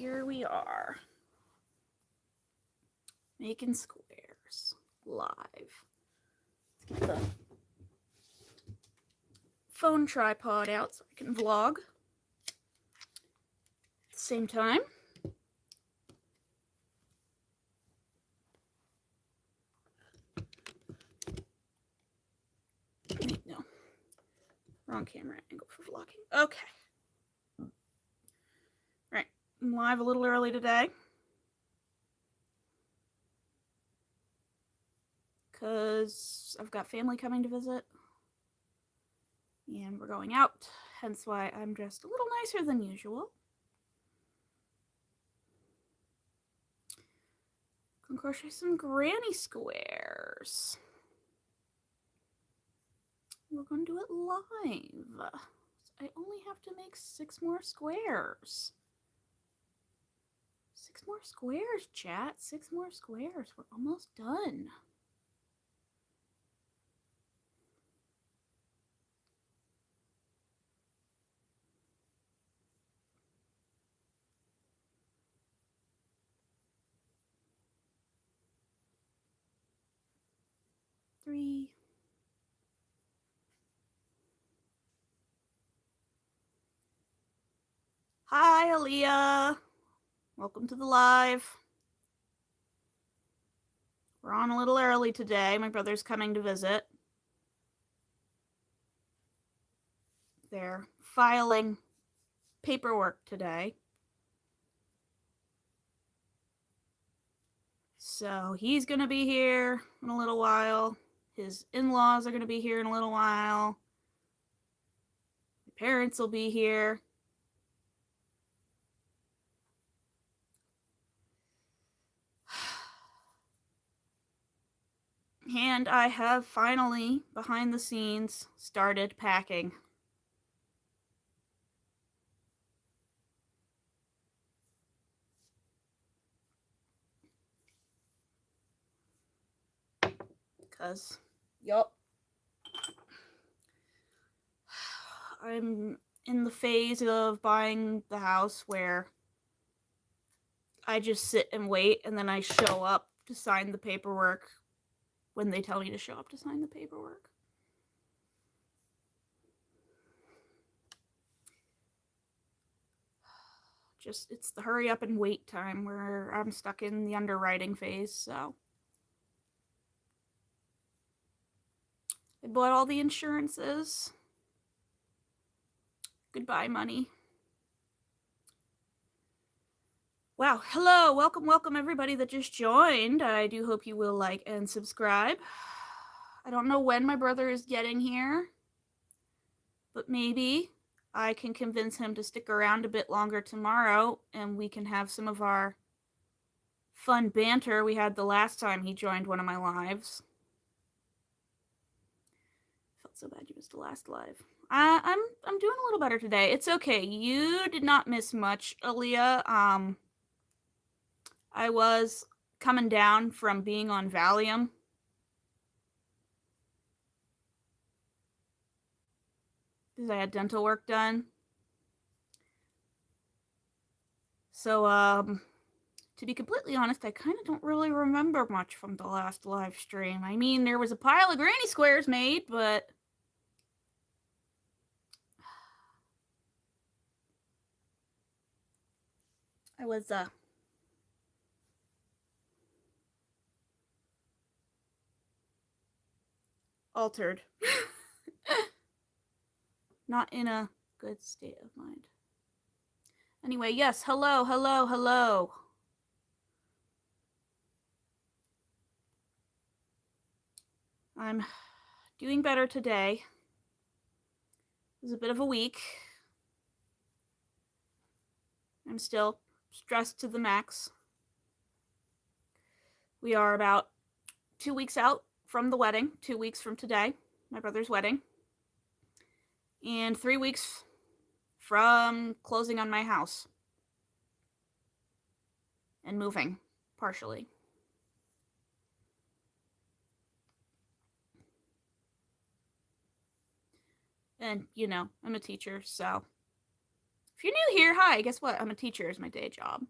here we are. Making squares live. Let's get the phone tripod out so I can vlog at the same time. No, wrong camera angle for vlogging. Okay. Right, I'm live a little early today because I've got family coming to visit and we're going out, hence why I'm dressed a little nicer than usual. Can crochet some granny squares. We're going to do it live. I only have to make 6 more squares. 6 more squares, chat. 6 more squares. We're almost done. Three. Hi, Aaliyah. Welcome to the live. We're on a little early today. My brother's coming to visit. They're filing paperwork today. So he's going to be here in a little while. His in-laws are going to be here in a little while. My parents will be here. And I have finally, behind the scenes, started packing. Because, yup, I'm in the phase of buying the house where I just sit and wait and then I show up to sign the paperwork when they tell me to show up to sign the paperwork. Just, it's the hurry up and wait time where I'm stuck in the underwriting phase, so. I bought all the insurances. Goodbye, money. Wow, hello, welcome everybody that just joined. I do hope you will like and subscribe. I don't know when my brother is getting here, but maybe I can convince him to stick around a bit longer tomorrow and we can have some of our fun banter we had the last time he joined one of my lives. Felt so bad you missed the last live. I'm doing a little better today. It's okay. You did not miss much, Aaliyah. I was coming down from being on Valium. Because I had dental work done. So, to be completely honest, I kind of don't really remember much from the last live stream. I mean, there was a pile of granny squares made, but I was, altered. Not in a good state of mind. Anyway, yes, hello. I'm doing better today. It was a bit of a week. I'm still stressed to the max. We are about 2 weeks out from the wedding, 2 weeks from today, my brother's wedding, and 3 weeks from closing on my house and moving partially. And, you know, I'm a teacher, so If you're new here, hi, guess what? I'm a teacher, is my day job.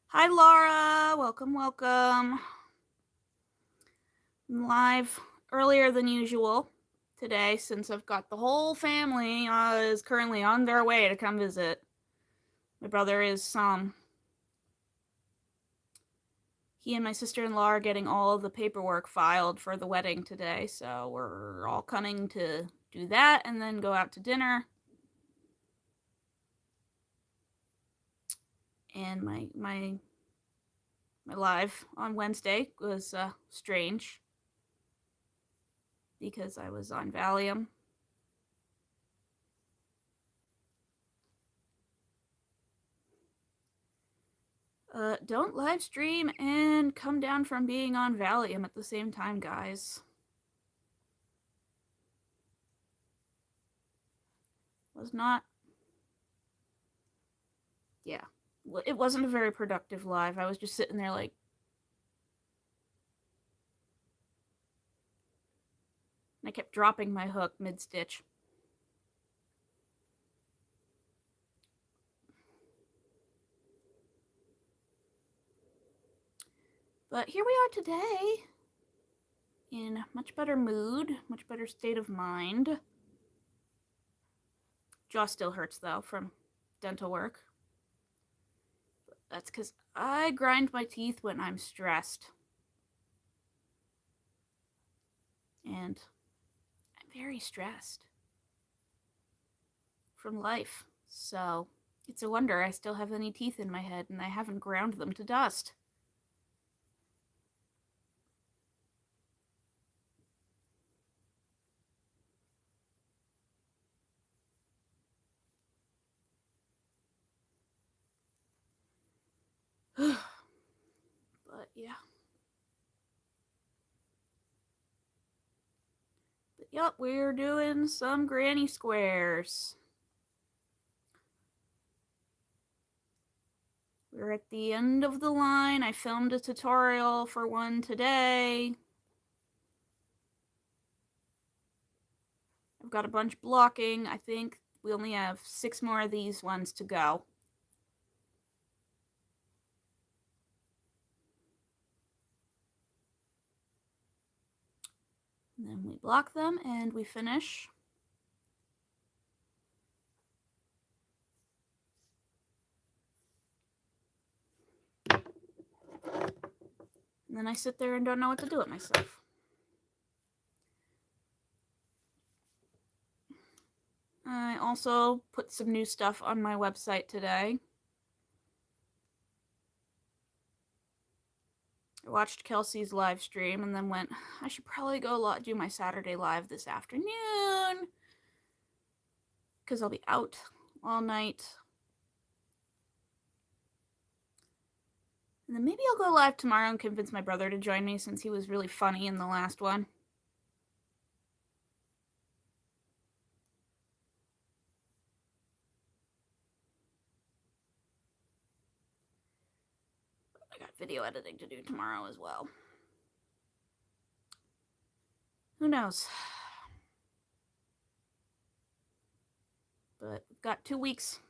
Hi, Laura. Welcome, welcome. I'm live earlier than usual today since I've got the whole family is currently on their way to come visit. My brother is he and my sister-in-law are getting all of the paperwork filed for the wedding today, so we're all coming to do that and then go out to dinner. And my live on Wednesday was strange because I was on Valium. Don't live stream and come down from being on Valium at the same time, guys. Was not. Yeah. It wasn't a very productive live. I was just sitting there like. And I kept dropping my hook mid-stitch. But here we are today. In much better mood, much better state of mind. Jaw still hurts though from dental work. But that's because I grind my teeth when I'm stressed. And I'm very stressed from life. So it's a wonder I still have any teeth in my head and I haven't ground them to dust. But yeah. But yep, we're doing some granny squares. We're at the end of the line. I filmed a tutorial for one today. I've got a bunch blocking. I think we only have 6 more of these ones to go. And then we block them and we finish. And then I sit there and don't know what to do with myself. I also put some new stuff on my website today. I watched Kelsey's live stream and then went, I should probably go do my Saturday live this afternoon because I'll be out all night. And then maybe I'll go live tomorrow and convince my brother to join me since he was really funny in the last one. I got video editing to do tomorrow as well. Who knows? But we've got 2 weeks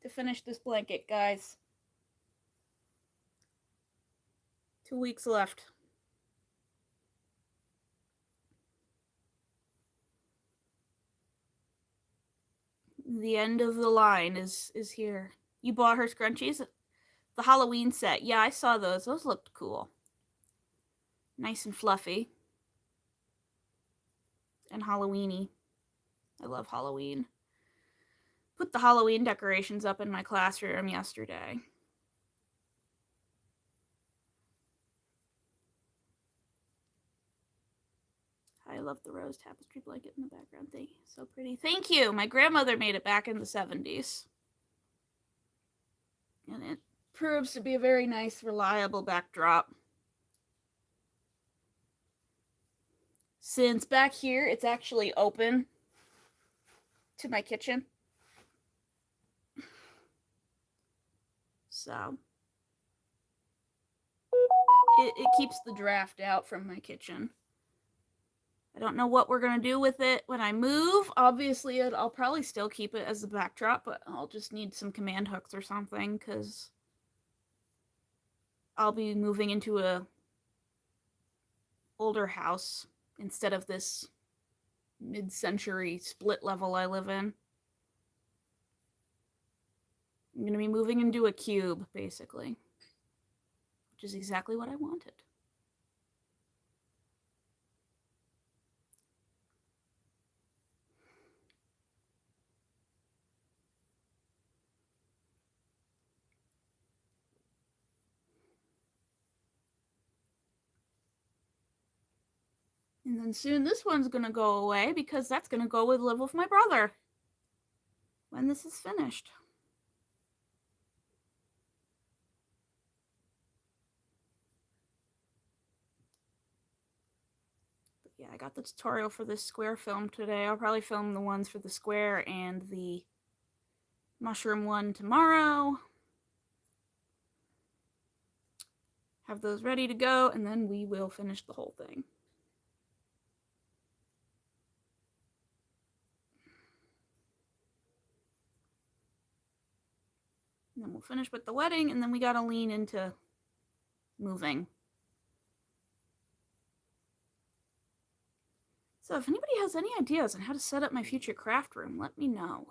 to finish this blanket, guys. 2 weeks left. The end of the line is here. You bought her scrunchies? The Halloween set. Yeah, I saw those. Those looked cool. Nice and fluffy. And Halloweeny. I love Halloween. Put the Halloween decorations up in my classroom yesterday. I love the rose tapestry blanket in the background. Thank you. So pretty. Thank you. My grandmother made it back in the 70s. And it proves to be a very nice, reliable backdrop. Since back here, it's actually open to my kitchen. So it keeps the draft out from my kitchen. I don't know what we're going to do with it when I move. Obviously, I'll probably still keep it as the backdrop, but I'll just need some command hooks or something because I'll be moving into a older house instead of this mid-century split level I live in. I'm going to be moving into a cube, basically, which is exactly what I wanted. And then soon this one's going to go away because that's going to go live with my brother when this is finished. But yeah, I got the tutorial for this square film today. I'll probably film the ones for the square and the mushroom one tomorrow. Have those ready to go, and then we will finish the whole thing. And then we'll finish with the wedding, and then we gotta lean into moving. So if anybody has any ideas on how to set up my future craft room, let me know.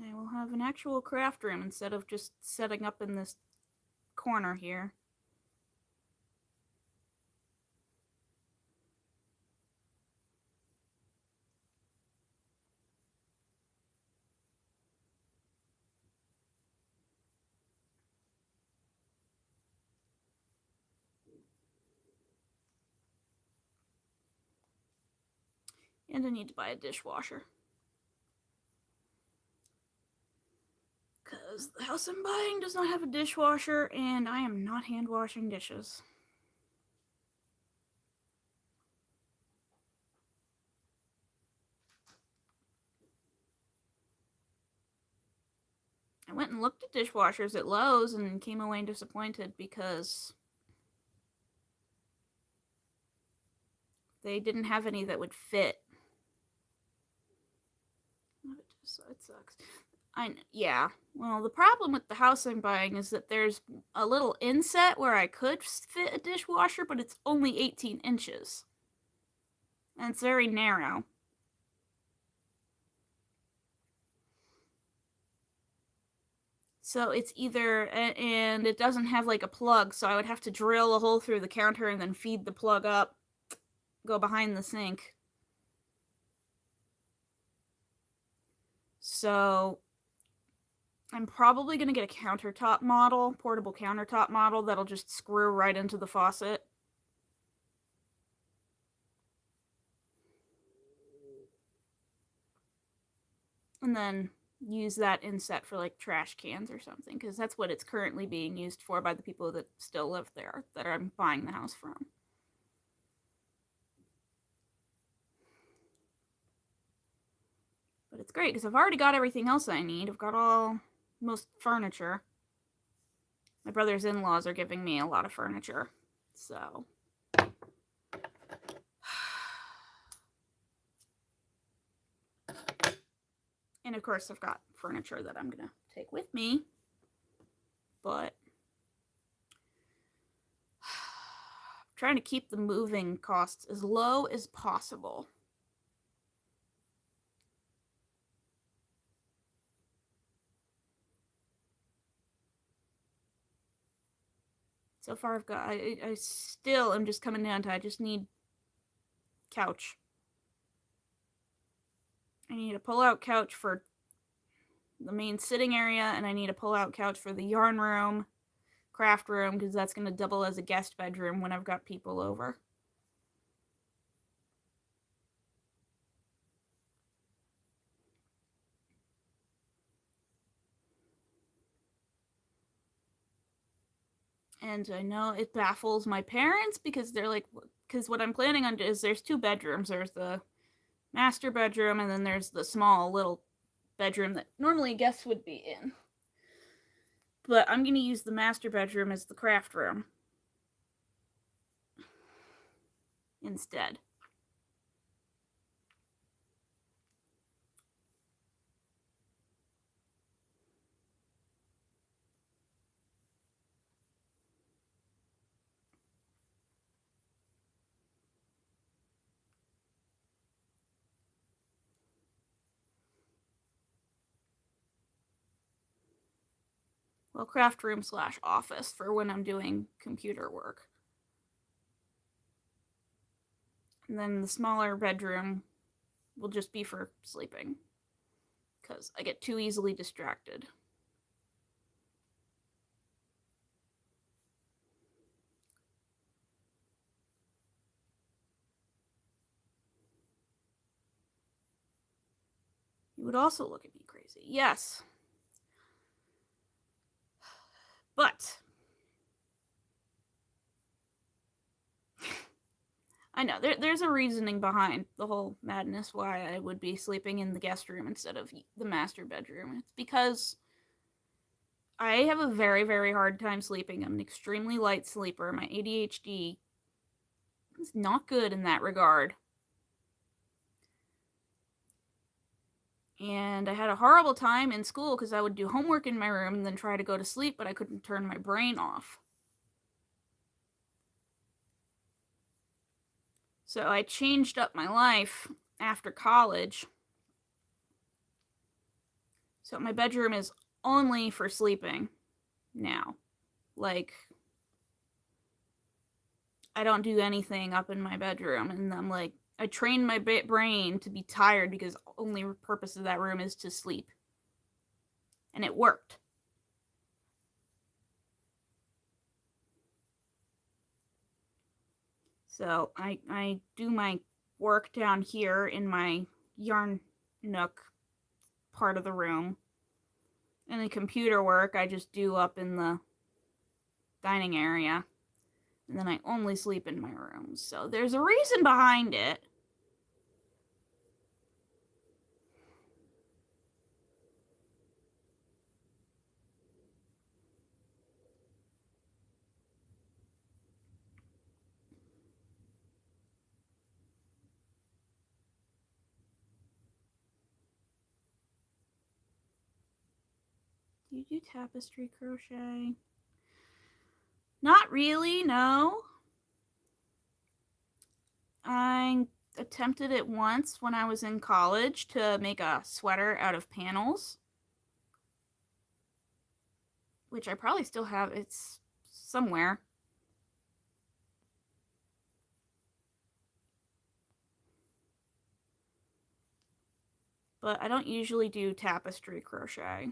I will have an actual craft room instead of just setting up in this corner here. And I need to buy a dishwasher. Because the house I'm buying does not have a dishwasher, and I am not hand washing dishes. I went and looked at dishwashers at Lowe's and came away disappointed because they didn't have any that would fit. It sucks. Yeah. Well, the problem with the house I'm buying is that there's a little inset where I could fit a dishwasher, but it's only 18 inches. And it's very narrow. So it's either, and it doesn't have like a plug, so I would have to drill a hole through the counter and then feed the plug up, go behind the sink. So I'm probably going to get a countertop model, portable countertop model that'll just screw right into the faucet. And then use that inset for like trash cans or something, because that's what it's currently being used for by the people that still live there, that I'm buying the house from. But it's great because I've already got everything else I need. I've got most furniture. My brother's in-laws are giving me a lot of furniture, so. And of course I've got furniture that I'm gonna take with me, but I'm trying to keep the moving costs as low as possible. So far I've got, I still am just coming down to, I just need couch. I need a pull-out couch for the main sitting area, and I need a pull-out couch for the yarn room, craft room, because that's going to double as a guest bedroom when I've got people over. And I know it baffles my parents because they're like, because what I'm planning on is there's 2 bedrooms. There's the master bedroom, and then there's the small little bedroom that normally guests would be in. But I'm going to use the master bedroom as the craft room instead. Well, craft room / office for when I'm doing computer work. And then the smaller bedroom will just be for sleeping because I get too easily distracted. You would also look at me crazy. Yes. But I know there's a reasoning behind the whole madness why I would be sleeping in the guest room instead of the master bedroom. It's because I have a very, very hard time sleeping. I'm an extremely light sleeper. My ADHD is not good in that regard. And I had a horrible time in school because I would do homework in my room and then try to go to sleep, but I couldn't turn my brain off. So I changed up my life after college. So my bedroom is only for sleeping now. Like, I don't do anything up in my bedroom. And I'm like, I trained my brain to be tired because the only purpose of that room is to sleep. And it worked. So I do my work down here in my yarn nook part of the room. And the computer work I just do up in the dining area. And then I only sleep in my room. So there's a reason behind it. Do you do tapestry crochet? Not really, no. I attempted it once when I was in college to make a sweater out of panels, which I probably still have. It's somewhere. But I don't usually do tapestry crochet.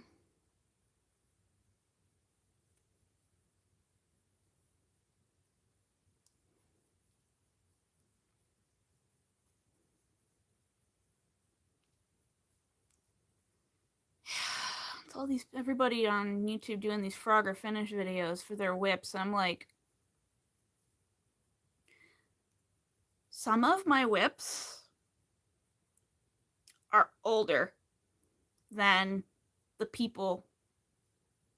It's all these everybody on YouTube doing these Frogger finish videos for their whips. I'm like, some of my whips are older than the people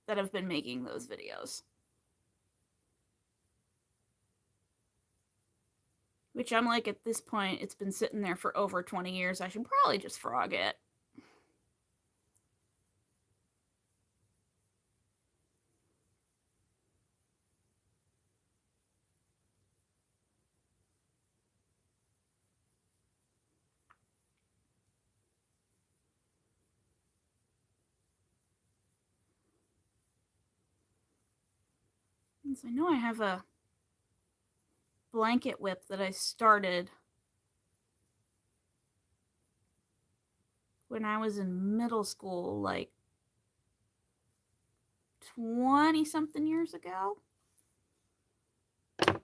that have been making those videos. Which I'm like, at this point, it's been sitting there for over 20 years. I should probably just frog it. So I know I have a blanket whip that I started when I was in middle school, like 20 something years ago. All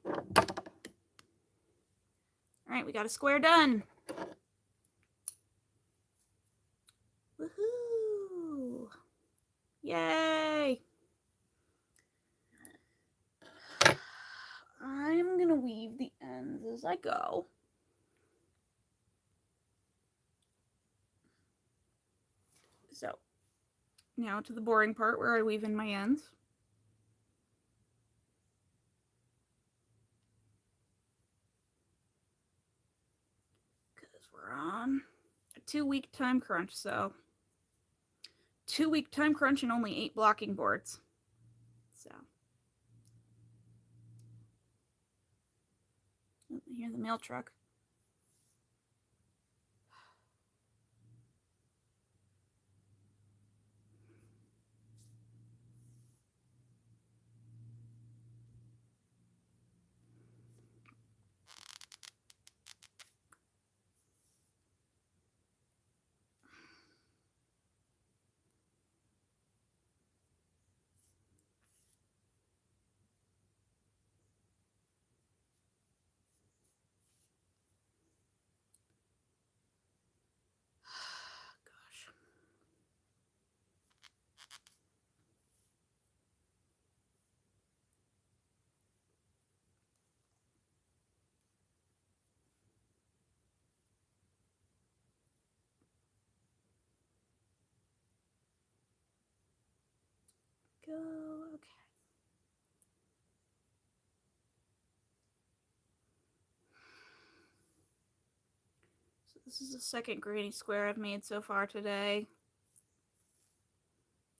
right, we got a square done. Woohoo! Yay! as I go. So now to the boring part where I weave in my ends. Because we're on a 2-week time crunch, so 2-week time crunch and only 8 blocking boards. So I hear the mail truck. Go, okay. So this is the second granny square I've made so far today.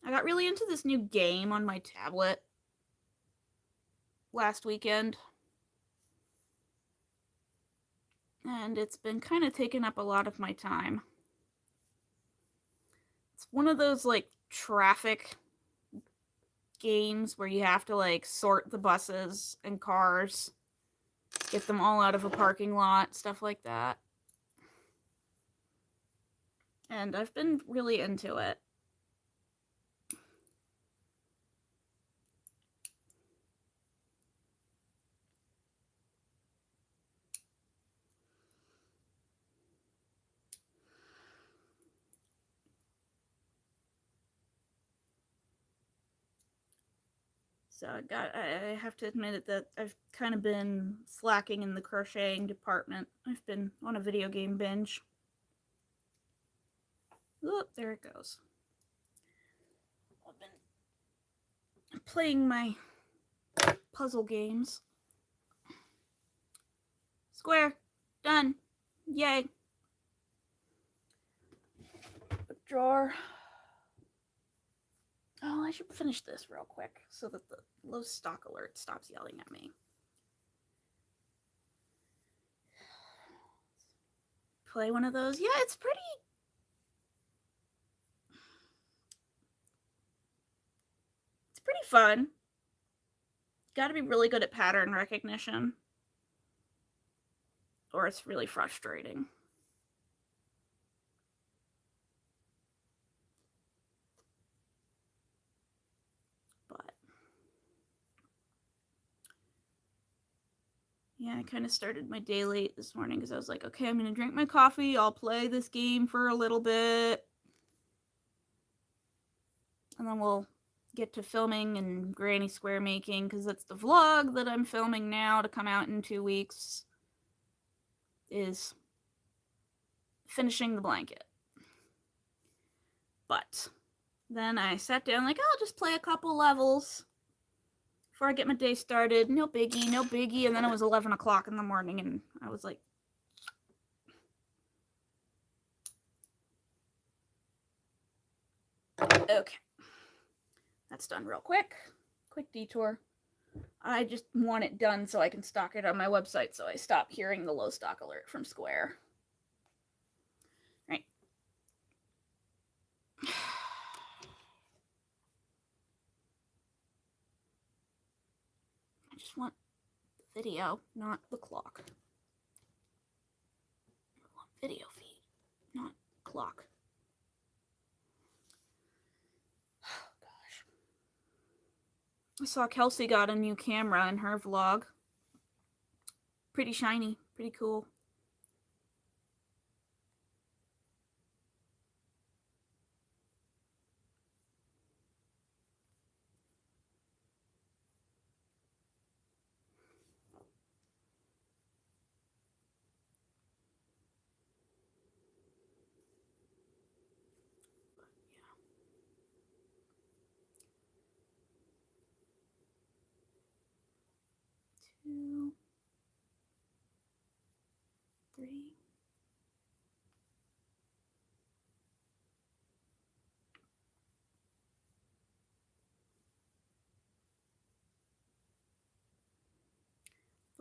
I got really into this new game on my tablet last weekend. And it's been kind of taking up a lot of my time. It's one of those like traffic games where you have to like sort the buses and cars, get them all out of a parking lot, stuff like that. And I've been really into it. So I have to admit it that I've kind of been slacking in the crocheting department. I've been on a video game binge. Oop, there it goes. I've been playing my puzzle games. Square. Done. Yay. Drawer. Oh, I should finish this real quick so that the low stock alert stops yelling at me. Play one of those. Yeah, it's pretty fun. Got to be really good at pattern recognition, or it's really frustrating. But yeah, I kind of started my day late this morning because I was like, okay, I'm going to drink my coffee. I'll play this game for a little bit. And then we'll get to filming and granny square making, because that's the vlog that I'm filming now to come out in 2 weeks, is finishing the blanket. But then I sat down like, I'll just play a couple levels before I get my day started. No biggie, no biggie. And then it was 11 o'clock in the morning and I was like, okay, that's done real quick. Quick detour. I just want it done so I can stock it on my website so I stop hearing the low stock alert from Square. Right. I just want the video, not the clock. I want video feed, not clock. Oh, gosh. I saw Kelsey got a new camera in her vlog. Pretty shiny, pretty cool.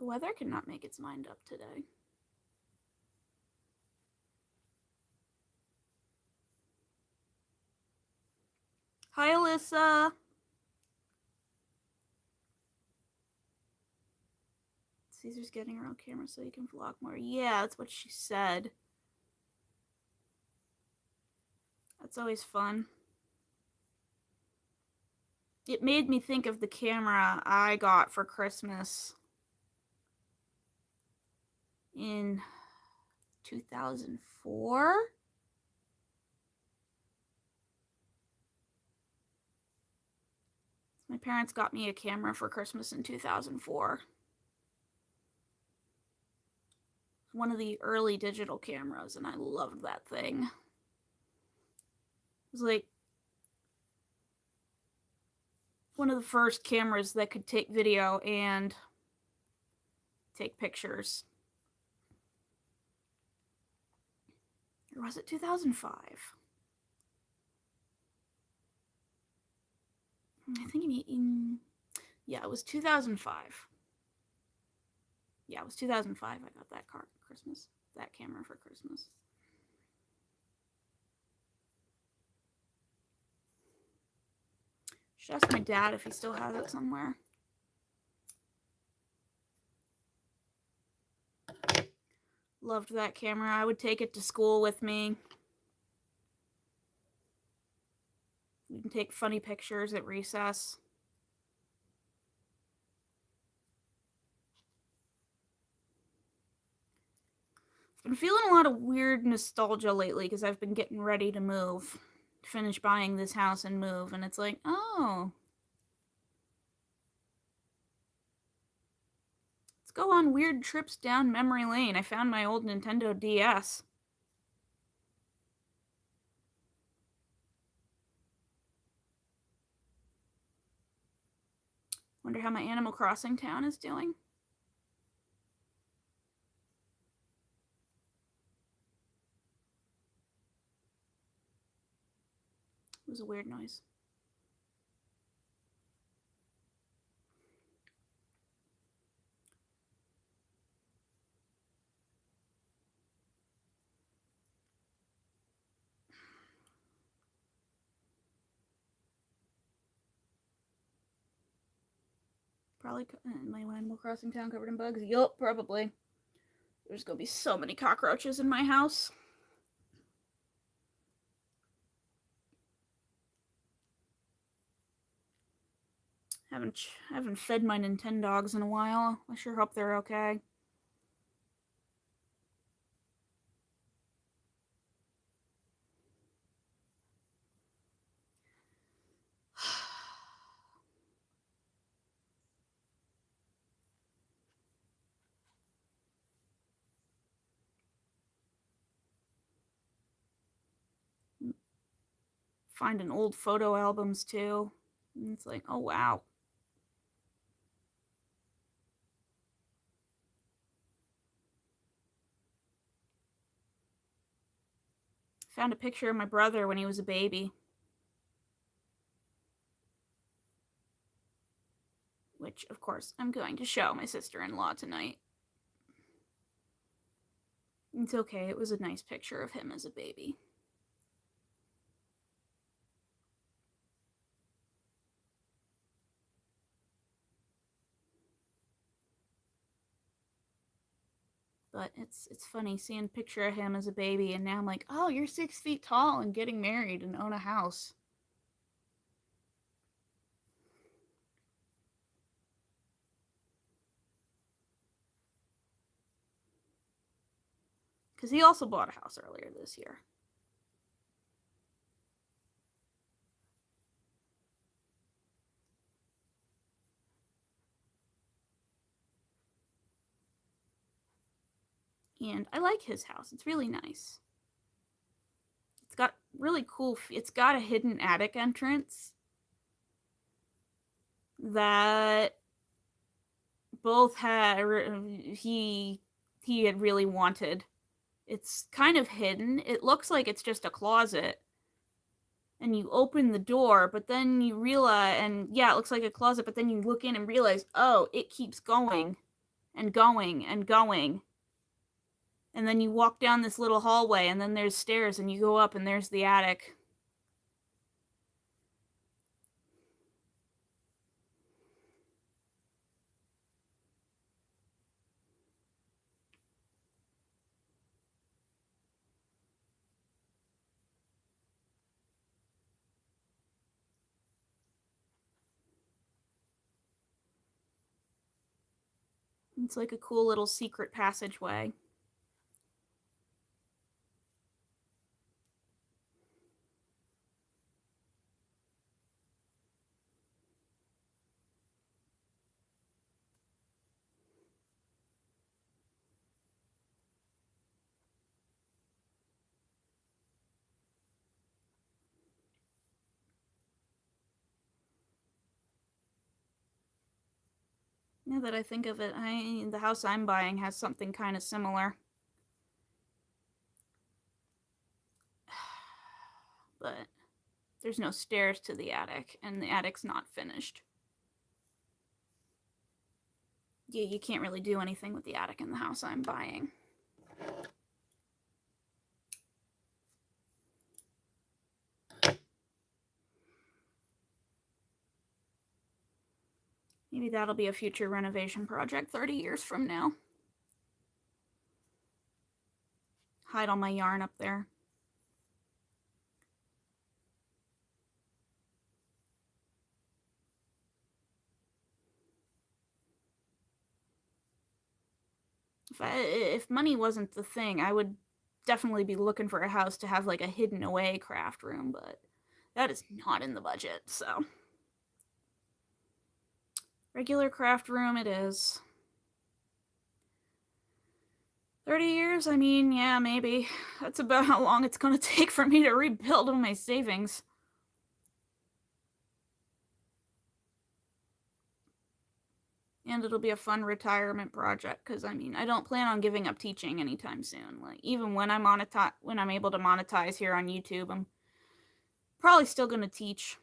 The weather cannot make its mind up today. Hi, Alyssa. Caesar's getting her own camera so you can vlog more. Yeah, that's what she said. That's always fun. It made me think of the camera I got for Christmas in 2004. My parents got me a camera for Christmas in 2004. One of the early digital cameras, and I loved that thing. It was like one of the first cameras that could take video and take pictures. Or was it 2005? I think yeah, it was 2005. Yeah, it was 2005 I got that car for Christmas. That camera for Christmas. Should ask my dad if he still has it somewhere. Loved that camera. I would take it to school with me. We can take funny pictures at recess. I've been feeling a lot of weird nostalgia lately because I've been getting ready to move. Finish buying this house and move, and it's like, oh. Let's go on weird trips down memory lane. I found my old Nintendo DS. Wonder how my Animal Crossing town is doing. It was a weird noise. Probably my Animal Crossing town covered in bugs. Yup, probably. There's gonna be so many cockroaches in my house. Haven't fed my Nintendogs in a while. I sure hope they're okay. Finding old photo albums too. And it's like, oh wow. Found a picture of my brother when he was a baby. Which, of course, I'm going to show my sister-in-law tonight. It's okay, it was a nice picture of him as a baby. But it's funny seeing a picture of him as a baby, and now I'm like, oh, you're 6 feet tall and getting married and own a house. Because he also bought a house earlier this year. And I like his house. It's really nice. It's got really cool, it's got a hidden attic entrance that both he had really wanted. It's kind of hidden. It looks like it's just a closet. And you open the door, but then you realize, and yeah, it looks like a closet, but then you look in and realize, oh, it keeps going. and going and going. And then you walk down this little hallway, and then there's stairs, and you go up, and there's the attic. It's like a cool little secret passageway. Now that I think of it, the house I'm buying has something kind of similar. But there's no stairs to the attic, and the attic's not finished. Yeah, you can't really do anything with the attic in the house I'm buying. Maybe that'll be a future renovation project 30 years from now. Hide all my yarn up there. If money wasn't the thing, I would definitely be looking for a house to have like a hidden away craft room, but that is not in the budget, so. Regular craft room it is. 30 years? I mean, yeah, maybe. That's about how long it's gonna take for me to rebuild all my savings. And it'll be a fun retirement project, because I mean, I don't plan on giving up teaching anytime soon. Like, even when I'm able to monetize here on YouTube, I'm probably still gonna teach.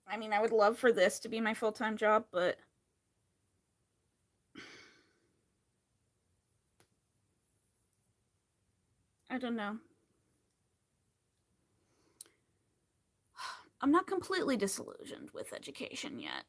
I mean, I would love for this to be my full-time job, but I don't know. I'm not completely disillusioned with education yet.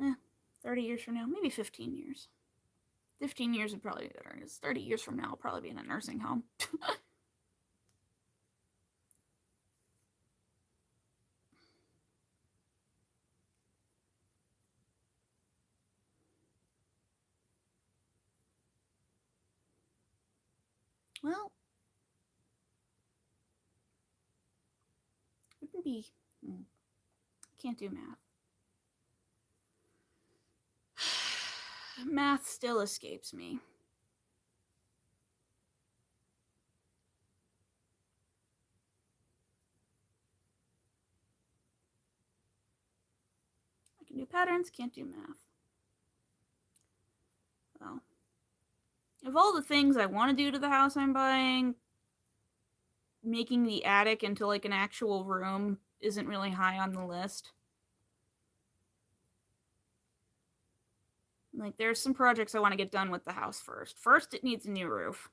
Eh, 30 years from now, maybe 15 years. 15 years would probably be better, because 30 years from now I'll probably be in a nursing home. Well, wouldn't be. Can't do math. Math still escapes me. I can do patterns, can't do math. Well, of all the things I want to do to the house I'm buying, making the attic into like an actual room isn't really high on the list. Like, there's some projects I want to get done with the house first. First, it needs a new roof.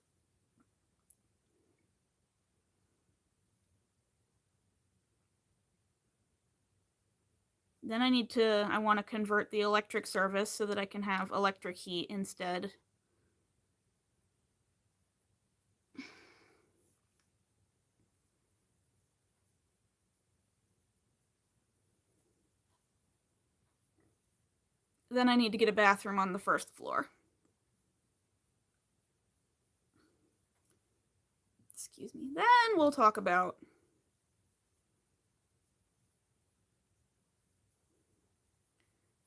Then I want to convert the electric service so that I can have electric heat instead. Then I need to get a bathroom on the first floor. Excuse me. Then we'll talk about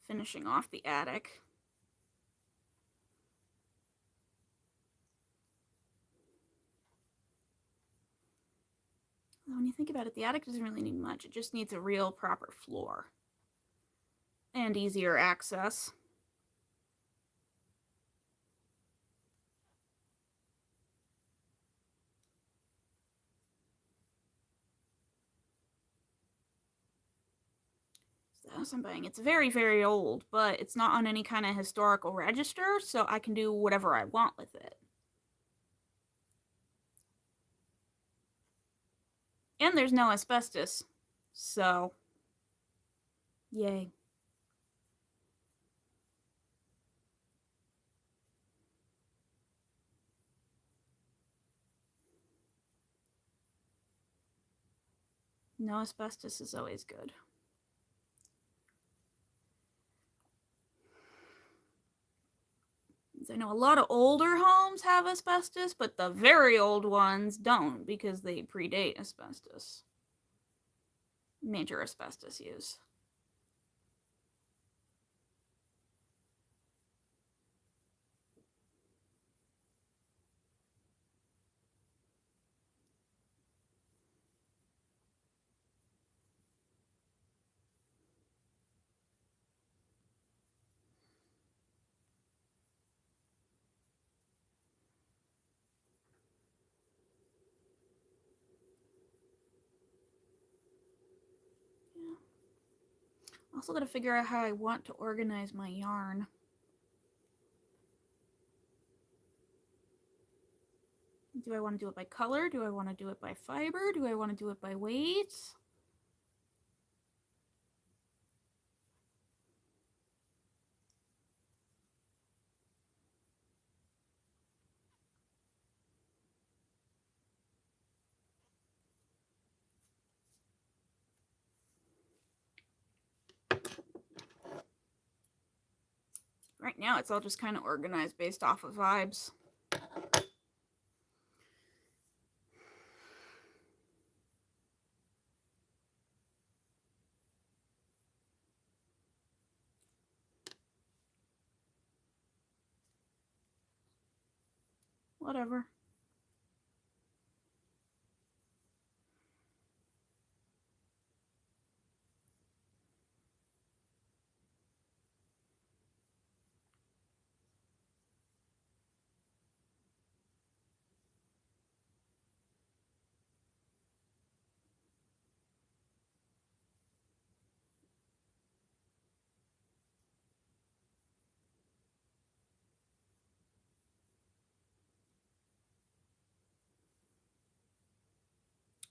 finishing off the attic. When you think about it, the attic doesn't really need much. It just needs a real proper floor and easier access. So the house I'm buying, it's very, very old, but it's not on any kind of historical register, so I can do whatever I want with it. And there's no asbestos, so yay. No asbestos is always good. I know a lot of older homes have asbestos, but the very old ones don't because they predate asbestos. Major asbestos use. Also got to figure out how I want to organize my yarn. Do I want to do it by color? Do I want to do it by fiber? Do I want to do it by weight? Right now it's all just kind of organized based off of vibes. Whatever.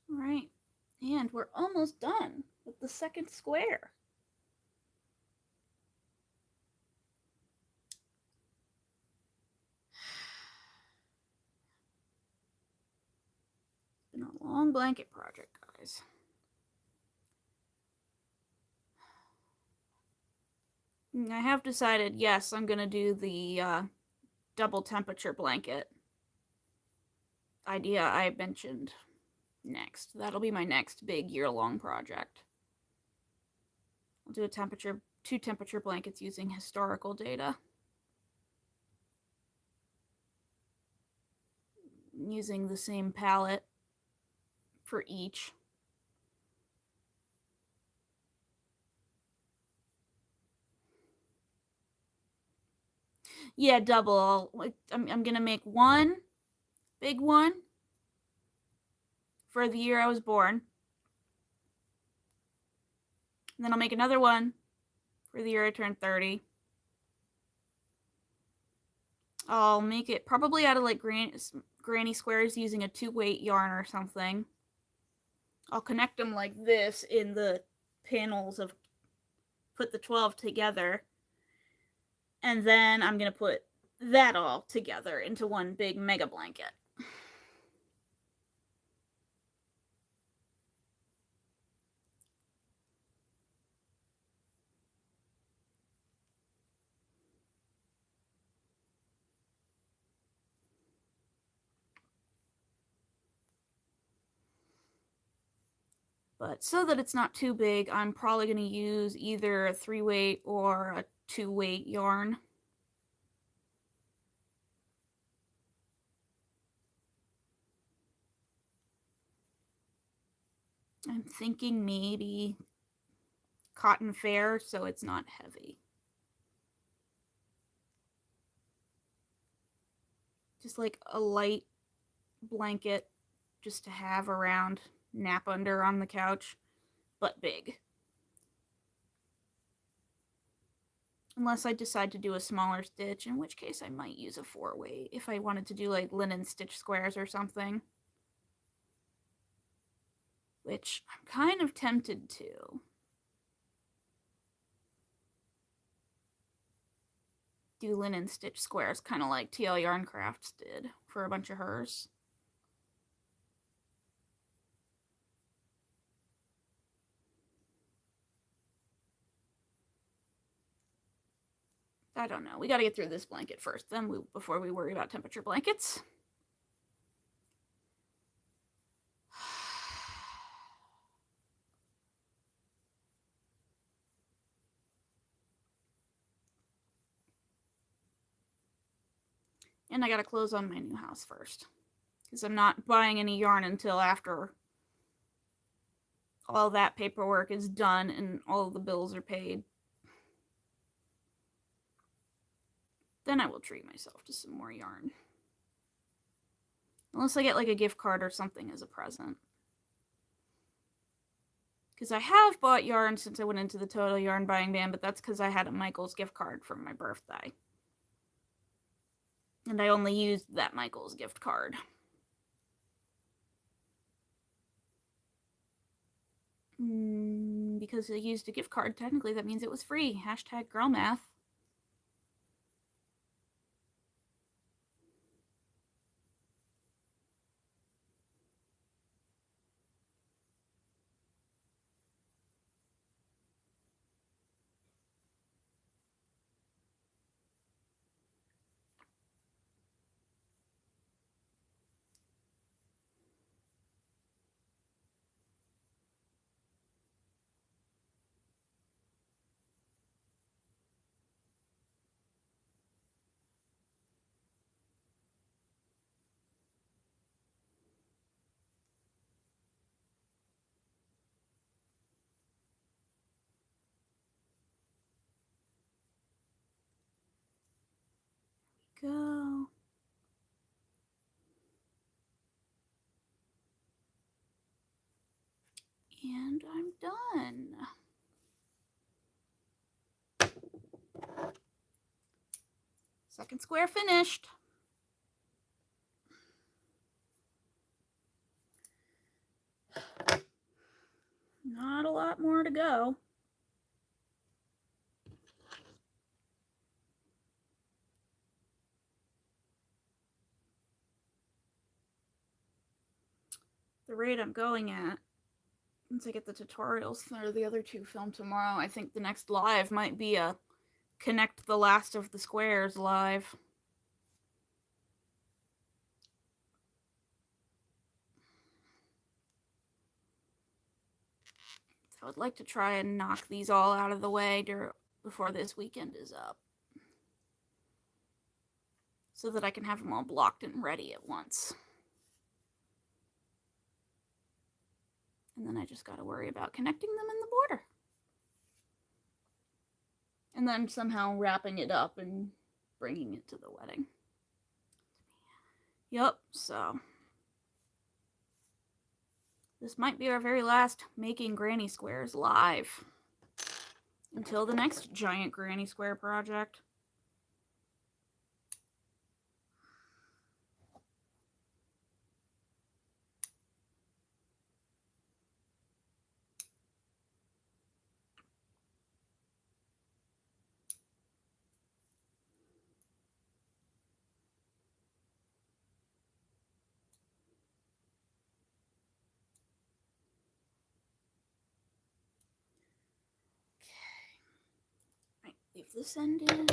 All right, and we're almost done with the second square. It's been a long blanket project, guys. I have decided, yes, I'm going to do the double temperature blanket idea I mentioned next. That'll be my next big year-long project. I'll do two temperature blankets using historical data. Using the same palette for each. Yeah, double. I'm gonna make one big one for the year I was born. And then I'll make another one for the year I turned 30. I'll make it probably out of like granny squares using a 2-weight yarn or something. I'll connect them like this in the panels of put the 12 together. And then I'm going to put that all together into one big mega blanket. But so that it's not too big, I'm probably going to use either a 3-weight or a 2-weight yarn. I'm thinking maybe cotton fair so it's not heavy. Just like a light blanket just to have around, nap under on the couch, but big. Unless I decide to do a smaller stitch, in which case I might use a 4-weight if I wanted to do like linen stitch squares or something. Which I'm kind of tempted to. Do linen stitch squares, kind of like TL Yarn Crafts did for a bunch of hers. I don't know. We got to get through this blanket first, then before we worry about temperature blankets. And I got to close on my new house first, because I'm not buying any yarn until after all that paperwork is done and all the bills are paid. Then I will treat myself to some more yarn. Unless I get like a gift card or something as a present. Because I have bought yarn since I went into the Total Yarn Buying Ban, but that's because I had a Michaels gift card from my birthday. And I only used that Michaels gift card. Because I used a gift card, technically that means it was free. Hashtag girl math. Go. And I'm done. Second square finished. Not a lot more to go. The rate I'm going at, once I get the tutorials for the other two filmed tomorrow, I think the next live might be a connect the last of the squares live. So I would like to try and knock these all out of the way before this weekend is up, so that I can have them all blocked and ready at once. And then I just got to worry about connecting them in the border. And then somehow wrapping it up and bringing it to the wedding. Yep, so this might be our very last making granny squares live until the next giant granny square project. Right, leave this end in.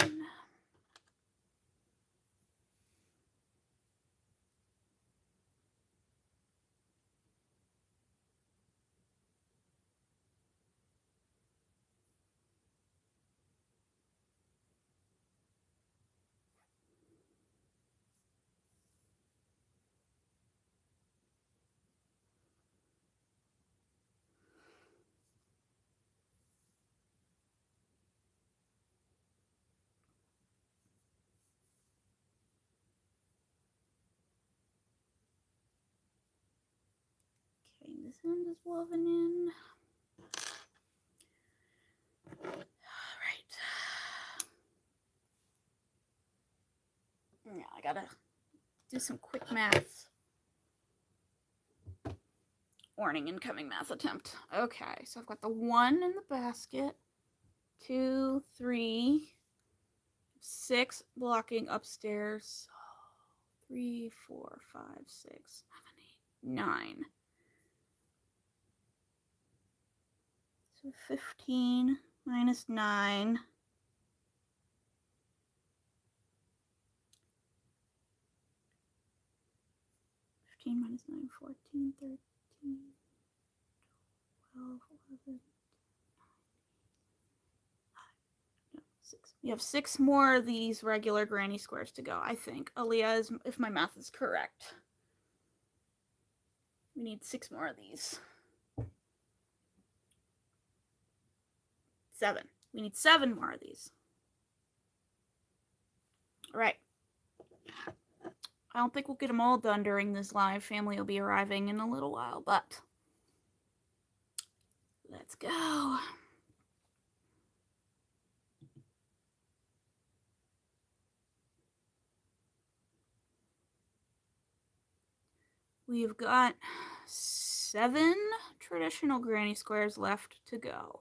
This end is woven in. All right. Yeah, I gotta do some quick maths. Warning, incoming math attempt. Okay, so I've got the 1 in the basket, 2, 3, 6 blocking upstairs. 3, 4, 5, 6, 7, 8, 9. So 15 minus 9. 15 minus 9, 14, 13, 12, 11, 6. We have 6 more of these regular granny squares to go, I think. Aaliyah, if my math is correct. We need 6 more of these. 7. We need 7 more of these. All right. I don't think we'll get them all done during this live. Family will be arriving in a little while, but let's go. We've got 7 traditional granny squares left to go.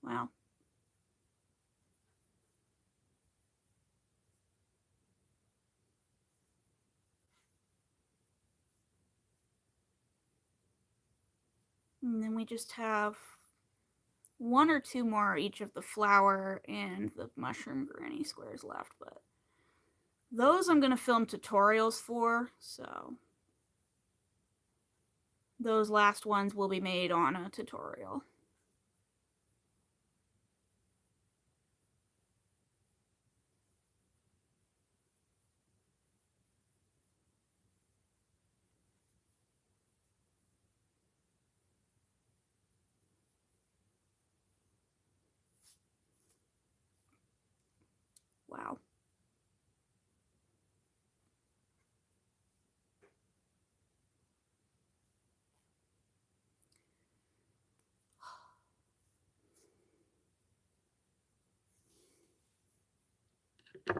Wow. And then we just have 1 or 2 more each of the flower and the mushroom granny squares left, but those I'm going to film tutorials for, so those last ones will be made on a tutorial. Wow. I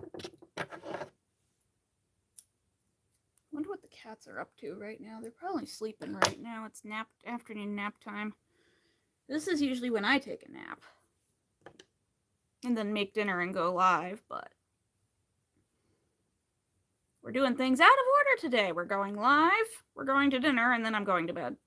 wonder what the cats are up to right now. They're probably sleeping right now. It's afternoon nap time. This is usually when I take a nap. And then make dinner and go live, but we're doing things out of order today. We're going live, we're going to dinner, and then I'm going to bed.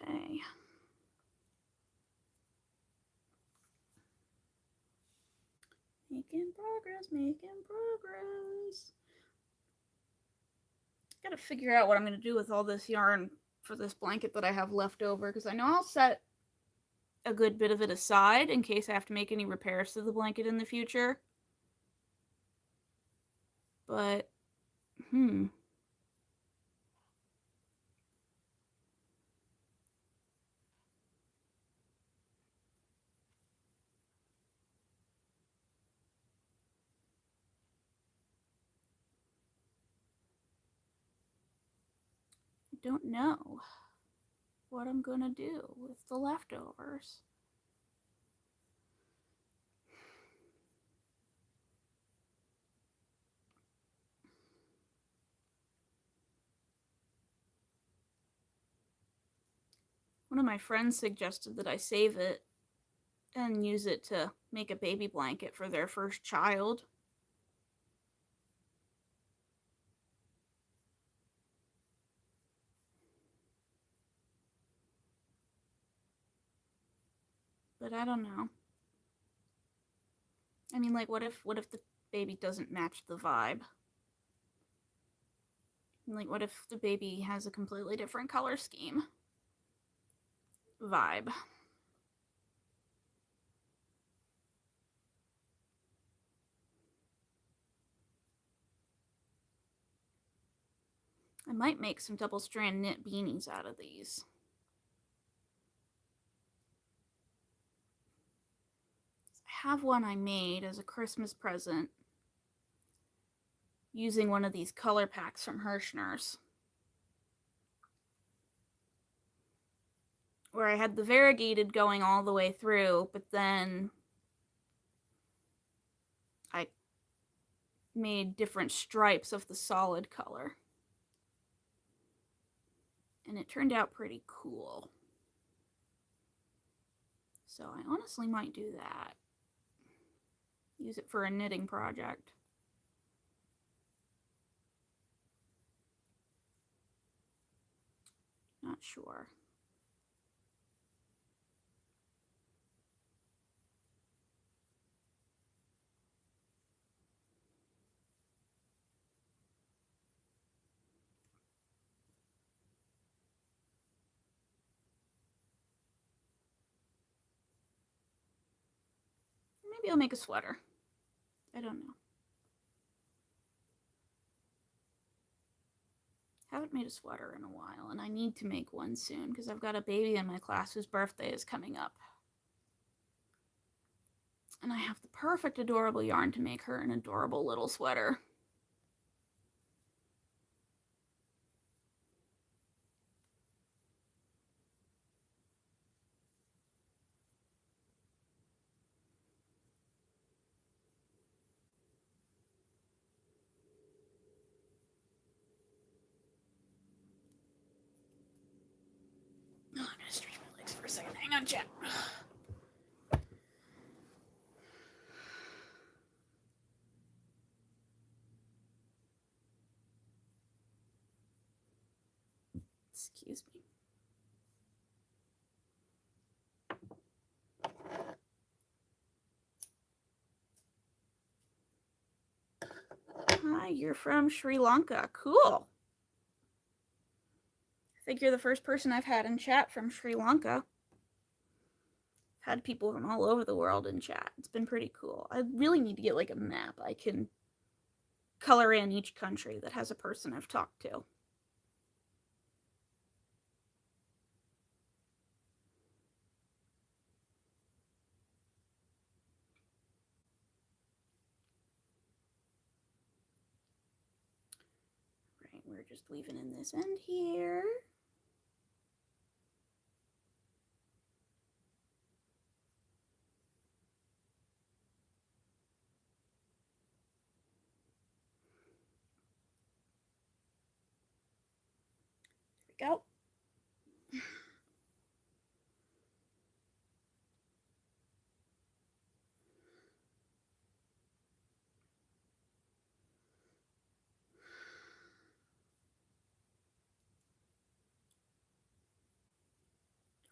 Okay. Making progress, making progress. Gotta figure out what I'm gonna do with all this yarn for this blanket that I have left over, because I know I'll set a good bit of it aside in case I have to make any repairs to the blanket in the future. But, I don't know what I'm gonna do with the leftovers. One of my friends suggested that I save it and use it to make a baby blanket for their first child. But I don't know. I mean, like, what if the baby doesn't match the vibe? Like, what if the baby has a completely different color scheme? Vibe. I might make some double strand knit beanies out of these. I have one I made as a Christmas present using one of these color packs from Hirschner's, where I had the variegated going all the way through, but then I made different stripes of the solid color. And it turned out pretty cool. So I honestly might do that. Use it for a knitting project. Not sure. Maybe I'll make a sweater. I don't know. Haven't made a sweater in a while, and I need to make one soon because I've got a baby in my class whose birthday is coming up. And I have the perfect adorable yarn to make her an adorable little sweater. Oh, I'm gonna stretch my legs for a second. Hang on, chat. Excuse me. Hi, you're from Sri Lanka. Cool. I think you're the first person I've had in chat from Sri Lanka. I've had people from all over the world in chat. It's been pretty cool. I really need to get like a map. I can color in each country that has a person I've talked to. Right, we're just weaving in this end here. There we go.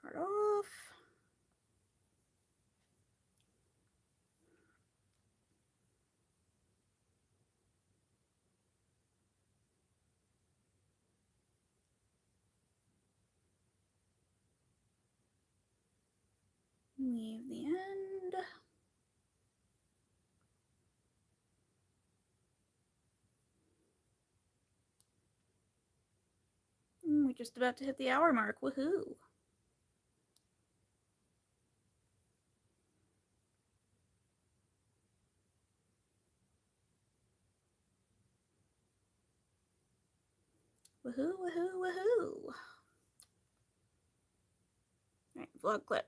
Start off. Weave the end. We're just about to hit the hour mark. Woohoo! Woohoo, woohoo, woohoo! vlog clip.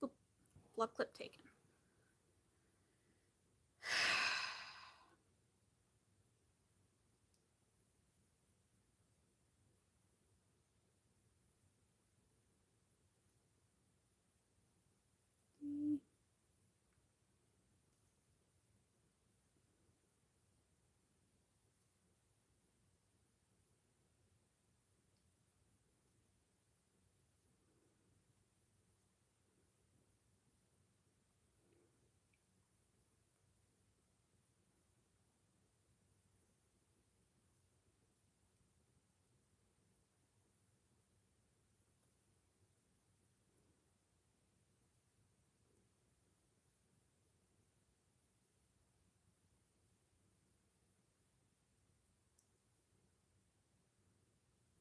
Boop. Vlog clip taken.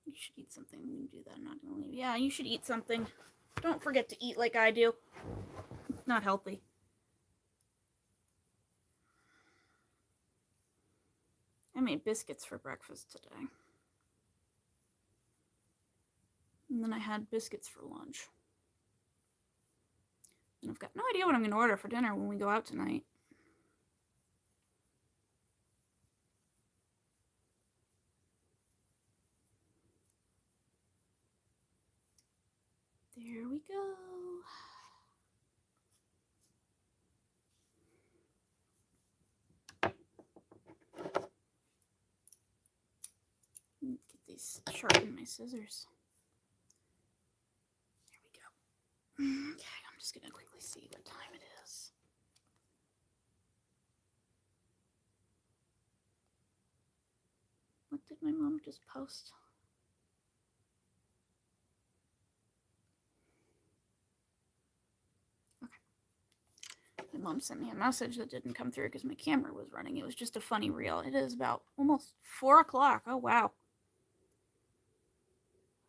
You should eat something when you do that. I'm not gonna leave. Yeah, you should eat something. Don't forget to eat like I do. It's not healthy. I made biscuits for breakfast today. And then I had biscuits for lunch. And I've got no idea what I'm going to order for dinner when we go out tonight. There we go. Get these sharpen my scissors. There we go. Okay, I'm just going to quickly see what time it is. What did my mom just post? My mom sent me a message that didn't come through because my camera was running. It was just a funny reel. It is about almost 4 o'clock. Oh, wow.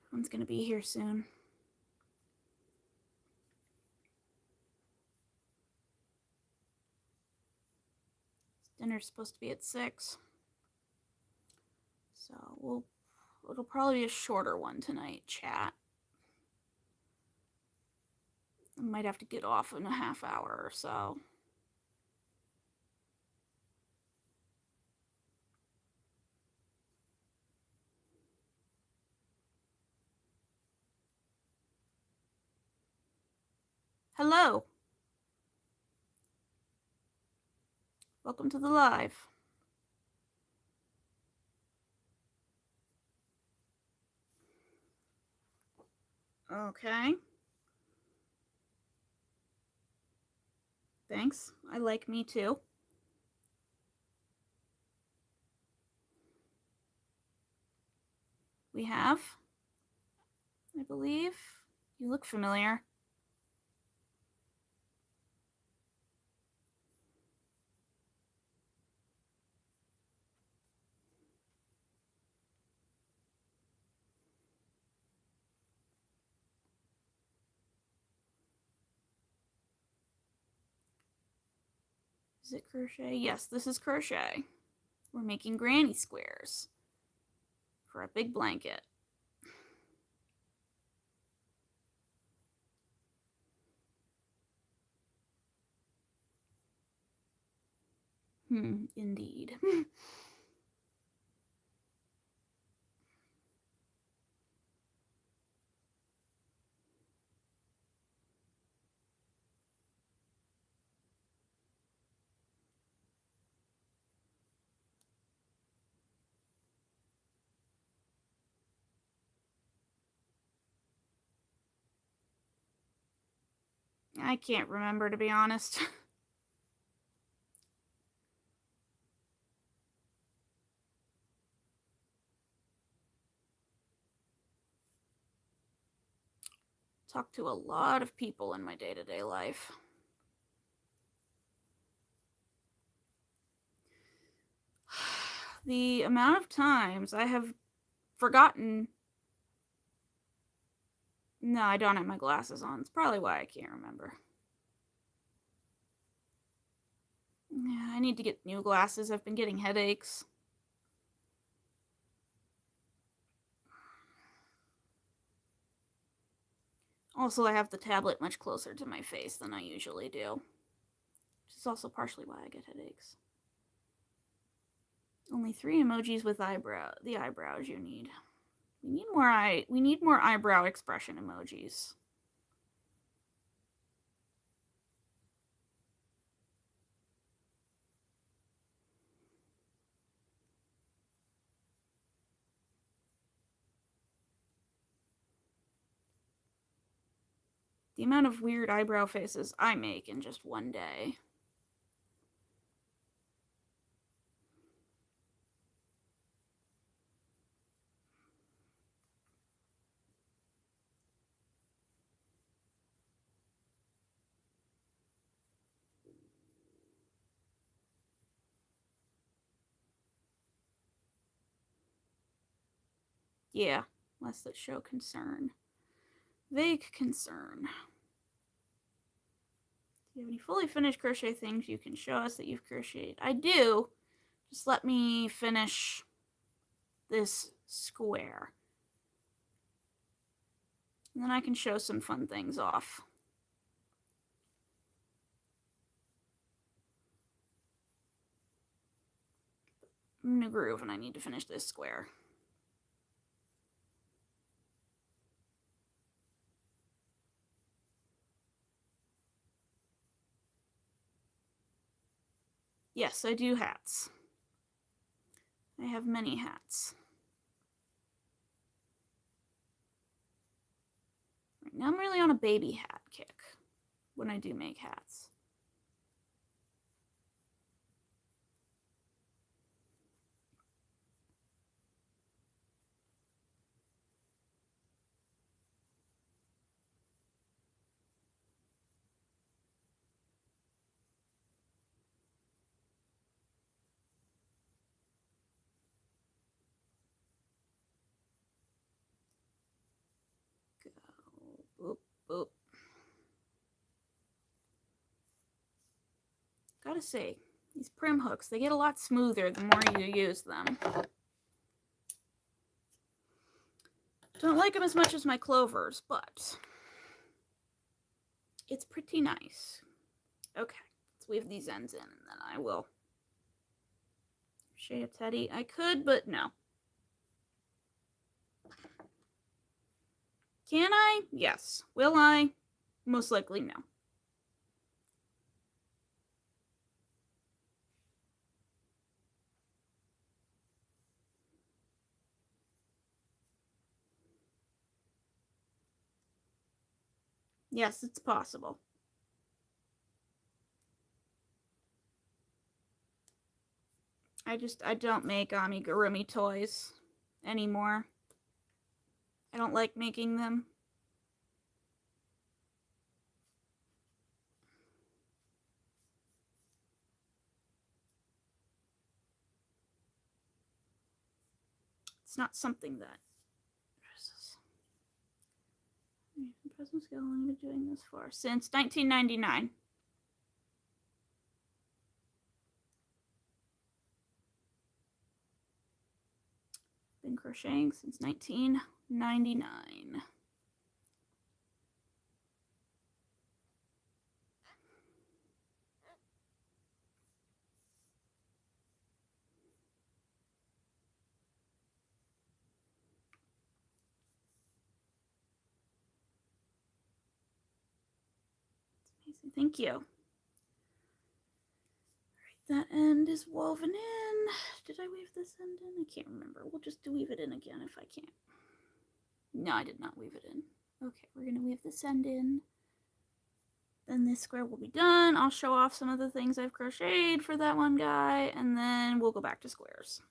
Everyone's going to be here soon. Dinner's supposed to be at 6. So it'll probably be a shorter one tonight, chat. I might have to get off in a half hour or so. Hello. Welcome to the live. Okay. Thanks. I like me too. We have, I believe, you look familiar. Is it crochet? Yes, this is crochet. We're making granny squares for a big blanket. Indeed. I can't remember, to be honest. Talk to a lot of people in my day-to-day life. The amount of times I have forgotten. No, I don't have my glasses on. It's probably why I can't remember. Yeah, I need to get new glasses. I've been getting headaches. Also, I have the tablet much closer to my face than I usually do, which is also partially why I get headaches. Only 3 emojis with the eyebrows you need. We need more eyebrow expression emojis. The amount of weird eyebrow faces I make in just one day. Yeah, less that show concern. Vague concern. Do you have any fully finished crochet things you can show us that you've crocheted? I do. Just let me finish this square. And then I can show some fun things off. I'm in a groove and I need to finish this square. Yes, I do hats. I have many hats. Right now I'm really on a baby hat kick when I do make hats. Go. Boop, boop. Gotta say, these prim hooks, they get a lot smoother the more you use them. Don't like them as much as my clovers, but it's pretty nice. Okay, let's weave these ends in and then I will crochet a teddy. I could, but no. Can I? Yes. Will I? Most likely no. Yes, it's possible. I don't make amigurumi toys anymore. I don't like making them. It's not something that present skill. How long have you been doing this for? Since 1999. Been crocheting since 1999. It's amazing. Thank you. All right, that end is woven in. Did I weave this end in? I can't remember. We'll just weave it in again if I can't. No, I did not weave it in. Okay, we're gonna weave this end in. Then this square will be done. I'll show off some of the things I've crocheted for that one guy, and then we'll go back to squares.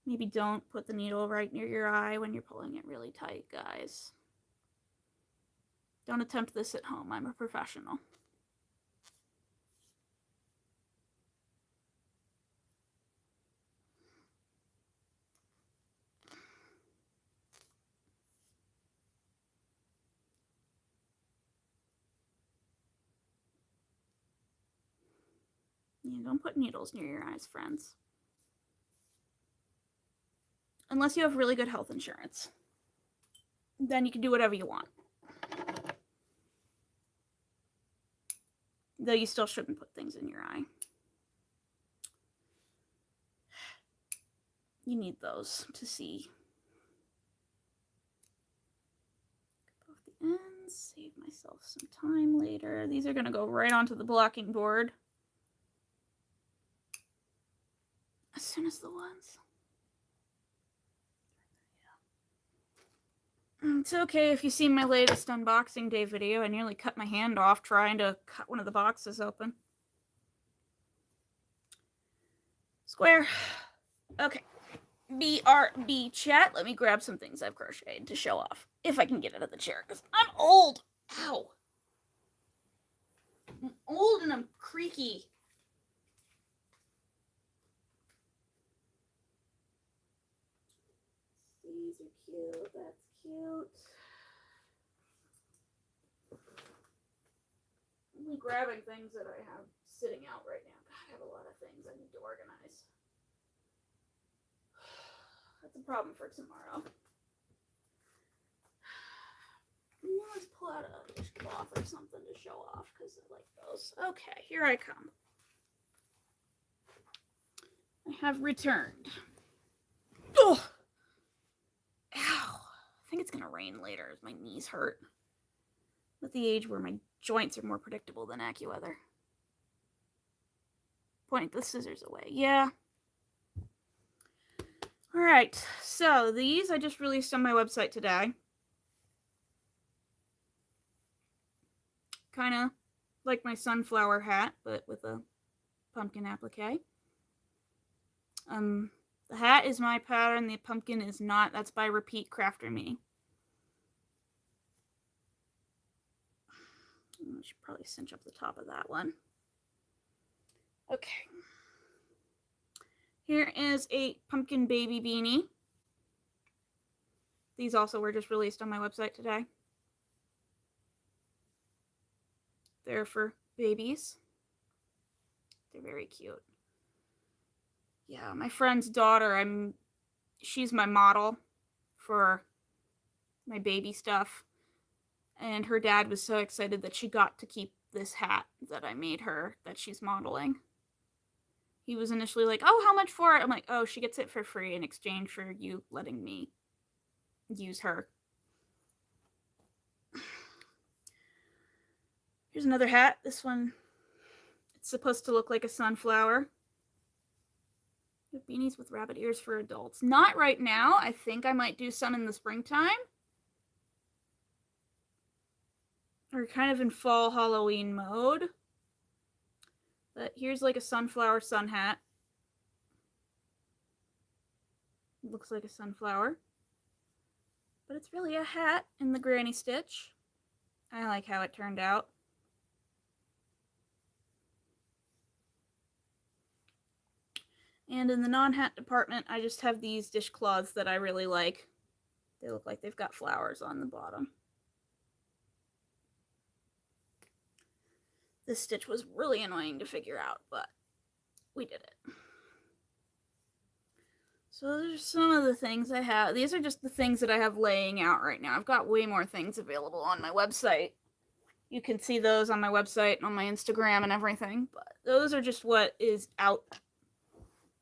Maybe don't put the needle right near your eye when you're pulling it really tight, guys. Don't attempt this at home. I'm a professional. Yeah, don't put needles near your eyes, friends. Unless you have really good health insurance. Then you can do whatever you want. Though you still shouldn't put things in your eye. You need those to see. Off the ends, save myself some time later. These are going to go right onto the blocking board. As soon as the ones. It's okay if you see my latest unboxing day video. I nearly cut my hand off trying to cut one of the boxes open. Square. Okay. BRB chat. Let me grab some things I've crocheted to show off. If I can get it at the chair, because I'm old. Ow. I'm old and I'm creaky. These are cute. That's cute. I'm only grabbing things that I have sitting out right now. God, I have a lot of things I need to organize. That's a problem for tomorrow. Let's pull out a dishcloth or something to show off because I like those. Okay, here I come. I have returned. Oh! Ow. I think it's going to rain later as my knees hurt. At the age where my joints are more predictable than AccuWeather. Point the scissors away. Yeah. Alright, so these I just released on my website today. Kind of like my sunflower hat, but with a pumpkin applique. The hat is my pattern, the pumpkin is not. That's by Repeat Crafter Me. I should probably cinch up the top of that one. Okay. Here is a pumpkin baby beanie. These also were just released on my website today. They're for babies. They're very cute. Yeah, my friend's daughter, she's my model for my baby stuff. And her dad was so excited that she got to keep this hat that I made her that she's modeling. He was initially like, oh, how much for it? I'm like, oh, she gets it for free in exchange for you letting me use her. Here's another hat. This one, it's supposed to look like a sunflower. Beanies with rabbit ears for adults. Not right now. I think I might do some in the springtime. We're kind of in fall Halloween mode. But here's like a sunflower sun hat. It looks like a sunflower. But it's really a hat in the granny stitch. I like how it turned out. And in the non-hat department, I just have these dishcloths that I really like. They look like they've got flowers on the bottom. This stitch was really annoying to figure out, but we did it. So those are some of the things I have. These are just the things that I have laying out right now. I've got way more things available on my website. You can see those on my website and on my Instagram and everything, but those are just what is out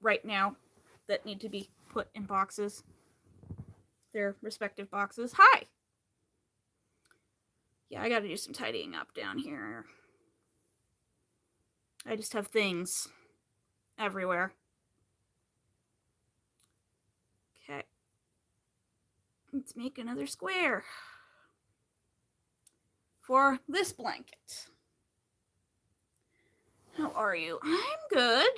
right now that need to be put in boxes. Their respective boxes. Hi! Yeah, I gotta do some tidying up down here. I just have things everywhere. Okay. Let's make another square for this blanket. How are you? I'm good.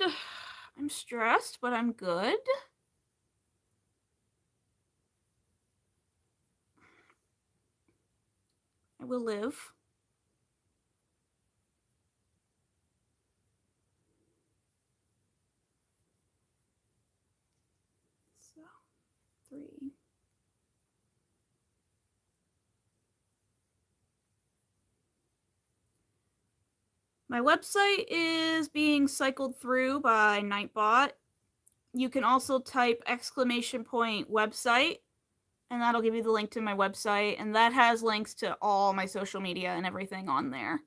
I'm stressed, but I'm good. I will live. So, 3. My website is being cycled through by Nightbot. You can also type !website, and that'll give you the link to my website, and that has links to all my social media and everything on there.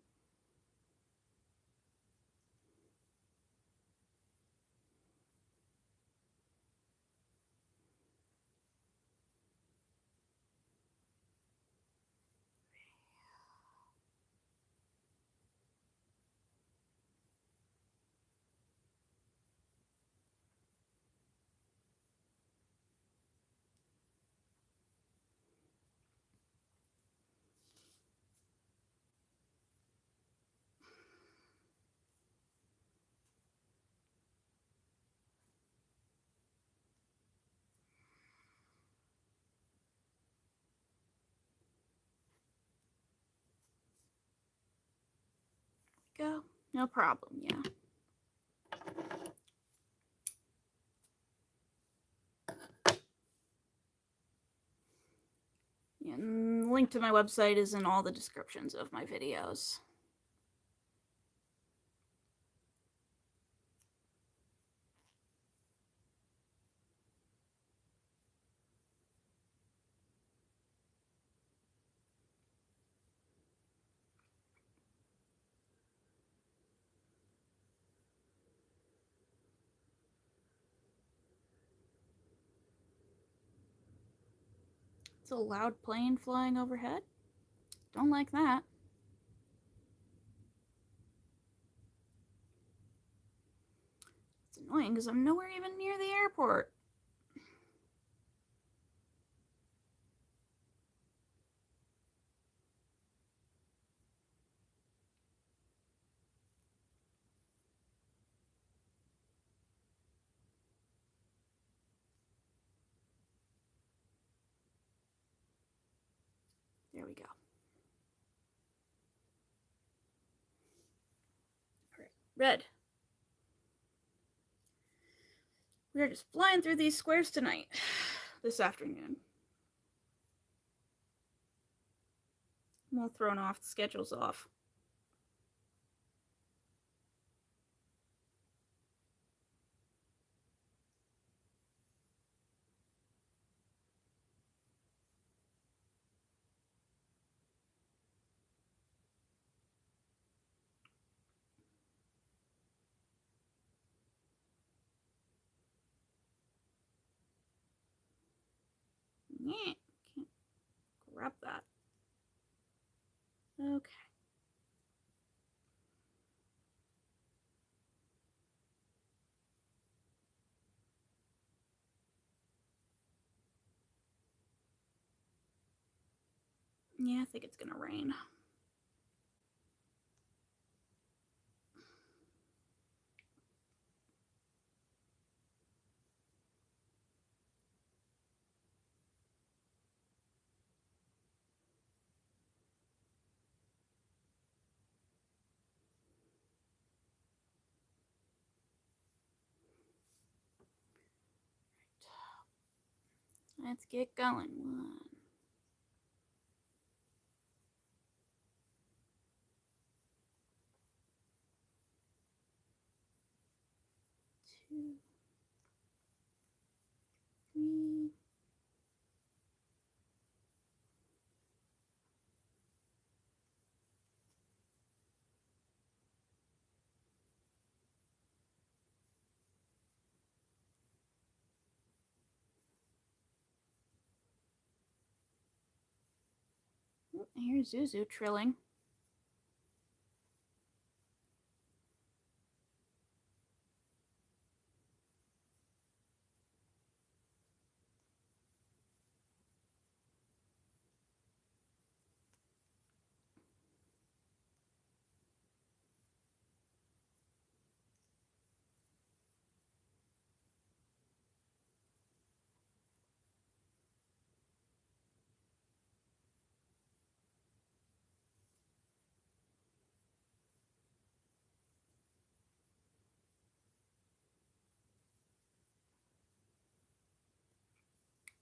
Go. No problem, yeah. And the link to my website is in all the descriptions of my videos. It's a loud plane flying overhead. Don't like that. It's annoying because I'm nowhere even near the airport. There we go. All right, red. We're just flying through these squares tonight, this afternoon. I'm all thrown off. The schedule's off. Yeah, can't grab that. Okay. Yeah, I think it's gonna rain. Let's get going. 1, 2, 3. Oh, here's Zuzu trilling.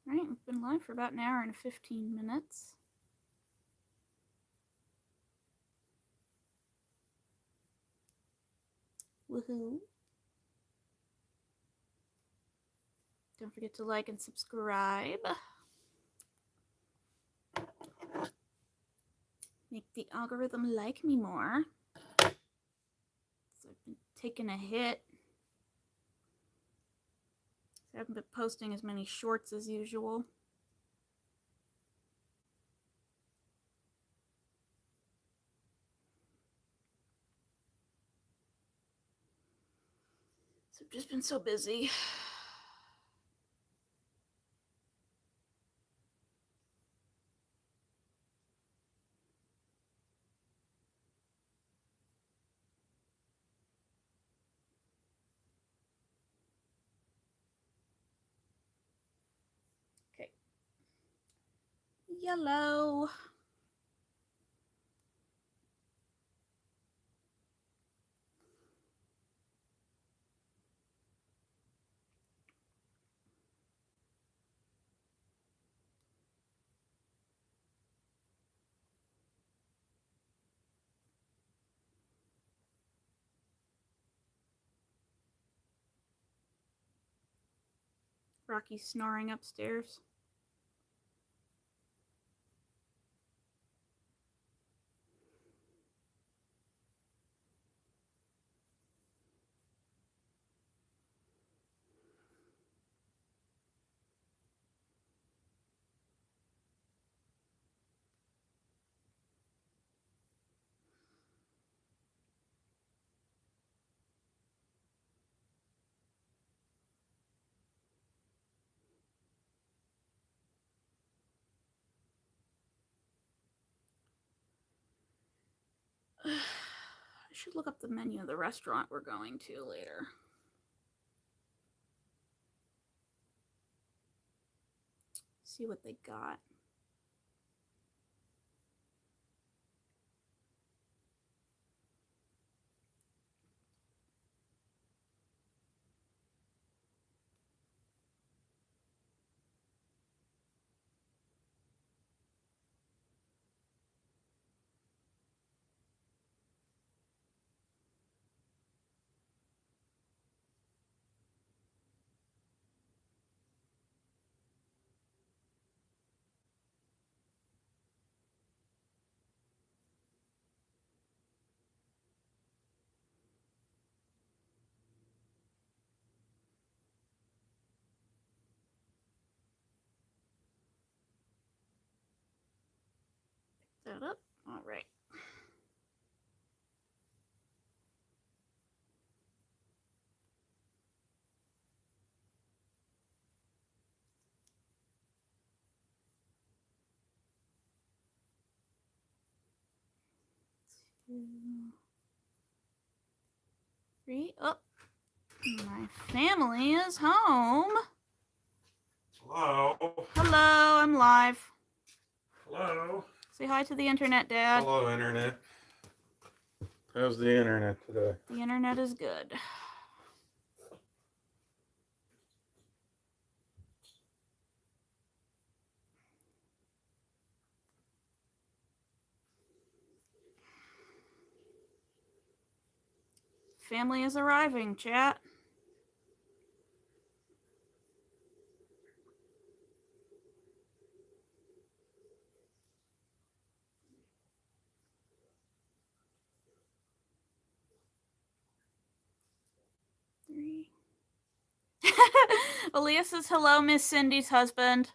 Right, we've been live for about an hour and 15 minutes. Woohoo. Don't forget to like and subscribe. Make the algorithm like me more. So I've been taking a hit. I haven't been posting as many shorts as usual. So I've just been so busy. Okay. Yellow. Rocky's snoring upstairs. I should look up the menu of the restaurant we're going to later. See what they got. That up. All right. Two, three. Oh, my family is home. Hello. Hello, I'm live. Hello. Say hi to the internet, Dad. Hello, internet. How's the internet today? The internet is good. Family is arriving, chat. Three. Aaliyah says hello, Miss Cindy's husband.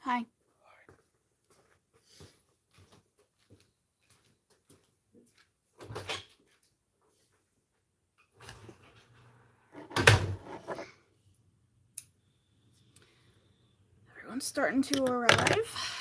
Hi. Everyone's starting to arrive.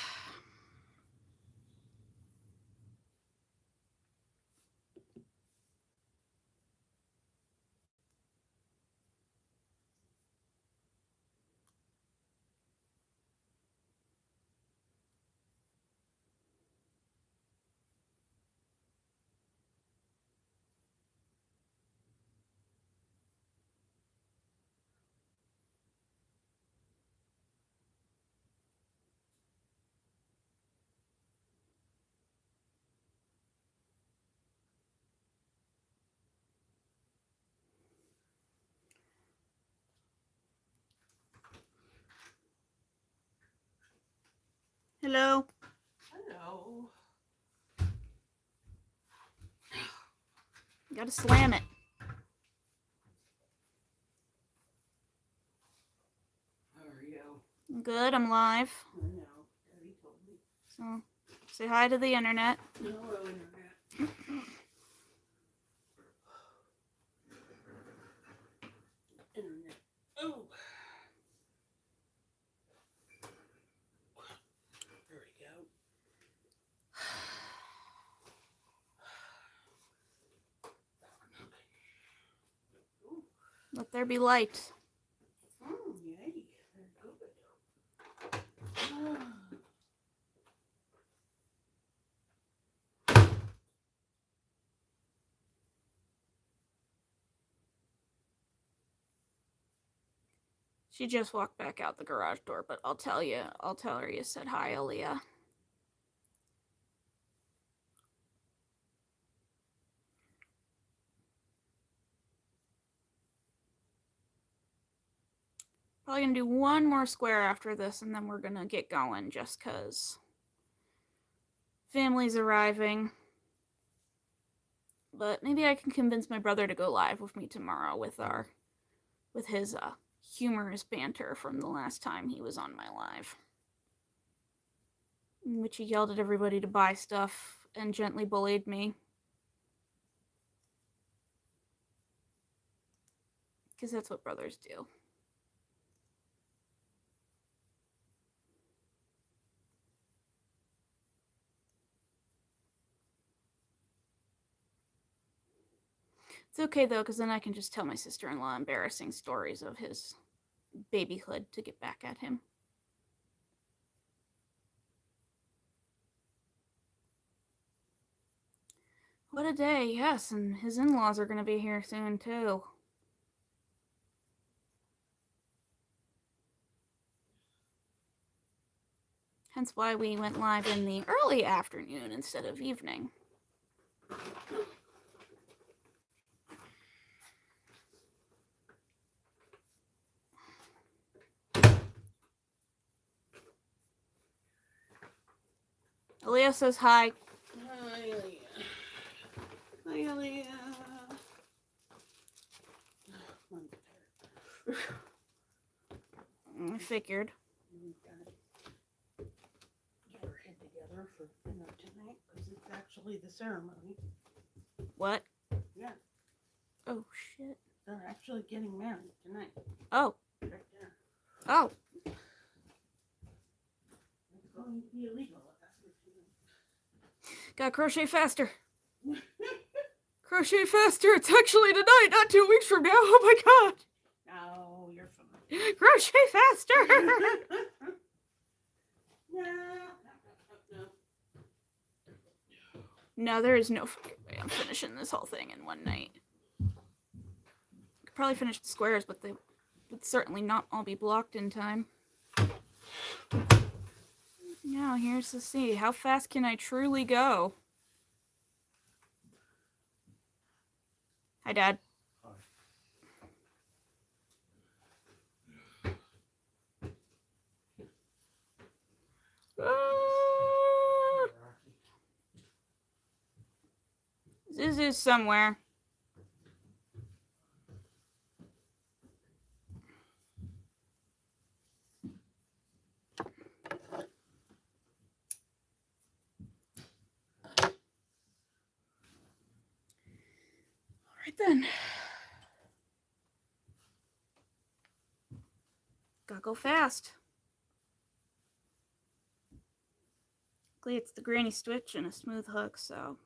Hello. Hello. Gotta slam it. How are you? Good, I'm live. I know. Daddy told me. So, say hi to the internet. Hello, internet. Internet. Oh. There we go. Let there be light. Yay. Very good. Ah. She just walked back out the garage door, but I'll tell her you said hi, Aaliyah. Probably gonna do one more square after this, and then we're gonna get going, just cause family's arriving. But maybe I can convince my brother to go live with me tomorrow with his humorous banter from the last time he was on my live, in which he yelled at everybody to buy stuff and gently bullied me. Because that's what brothers do. It's okay though, because then I can just tell my sister-in-law embarrassing stories of his babyhood to get back at him. What a day, yes, and his in-laws are going to be here soon too. Hence why we went live in the early afternoon instead of evening. Aaliyah says hi. Hi, Aaliyah. Hi, Aaliyah. I figured. We've got to get our head together for dinner tonight because it's actually the ceremony. What? Yeah. Oh, shit. They're actually getting married tonight. Oh. Right there. Oh. It's going to be illegal if that's what you do. Gotta crochet faster. Crochet faster. It's actually tonight, not 2 weeks from now. Oh my god. No, you're fine. Crochet faster. No. No, there is no fucking way I'm finishing this whole thing in one night. I could probably finish the squares, but they would certainly not all be blocked in time. Now, here's to see. How fast can I truly go? Hi, Dad. This is somewhere. Right then. Gotta go fast. Luckily, it's the granny stitch and a smooth hook, so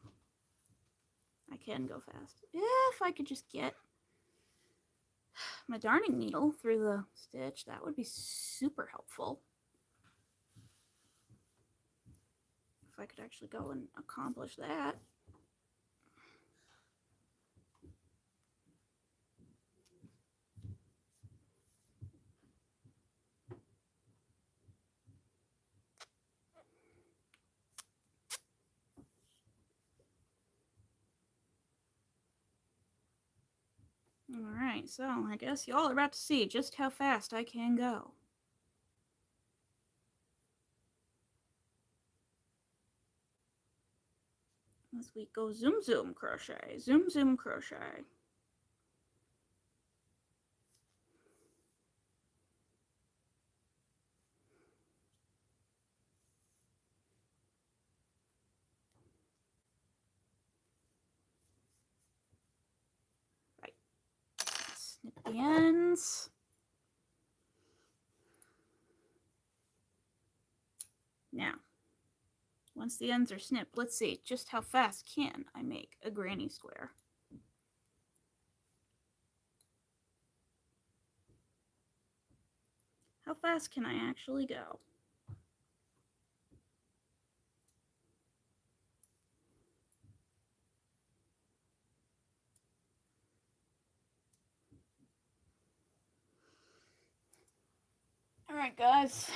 I can go fast. If I could just get my darning needle through the stitch, that would be super helpful. If I could actually go and accomplish that. Alright, so I guess y'all are about to see just how fast I can go. As we go zoom zoom crochet, zoom zoom crochet. Right. Snip the ends. Now, once the ends are snipped, let's see just how fast can I make a granny square. How fast can I actually go? Alright guys.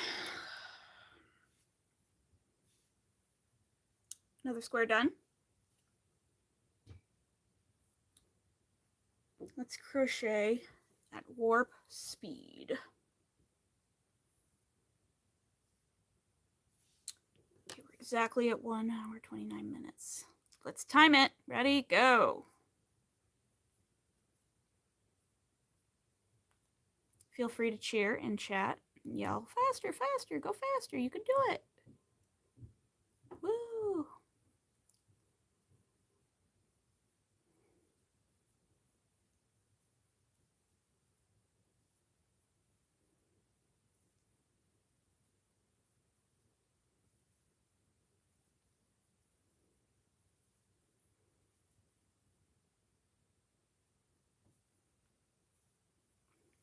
Another square done. Let's crochet at warp speed. Okay, we're exactly at 1 hour 29 minutes. Let's time it. Ready, go. Feel free to cheer and chat and yell, faster, faster, go faster, you can do it. Woo!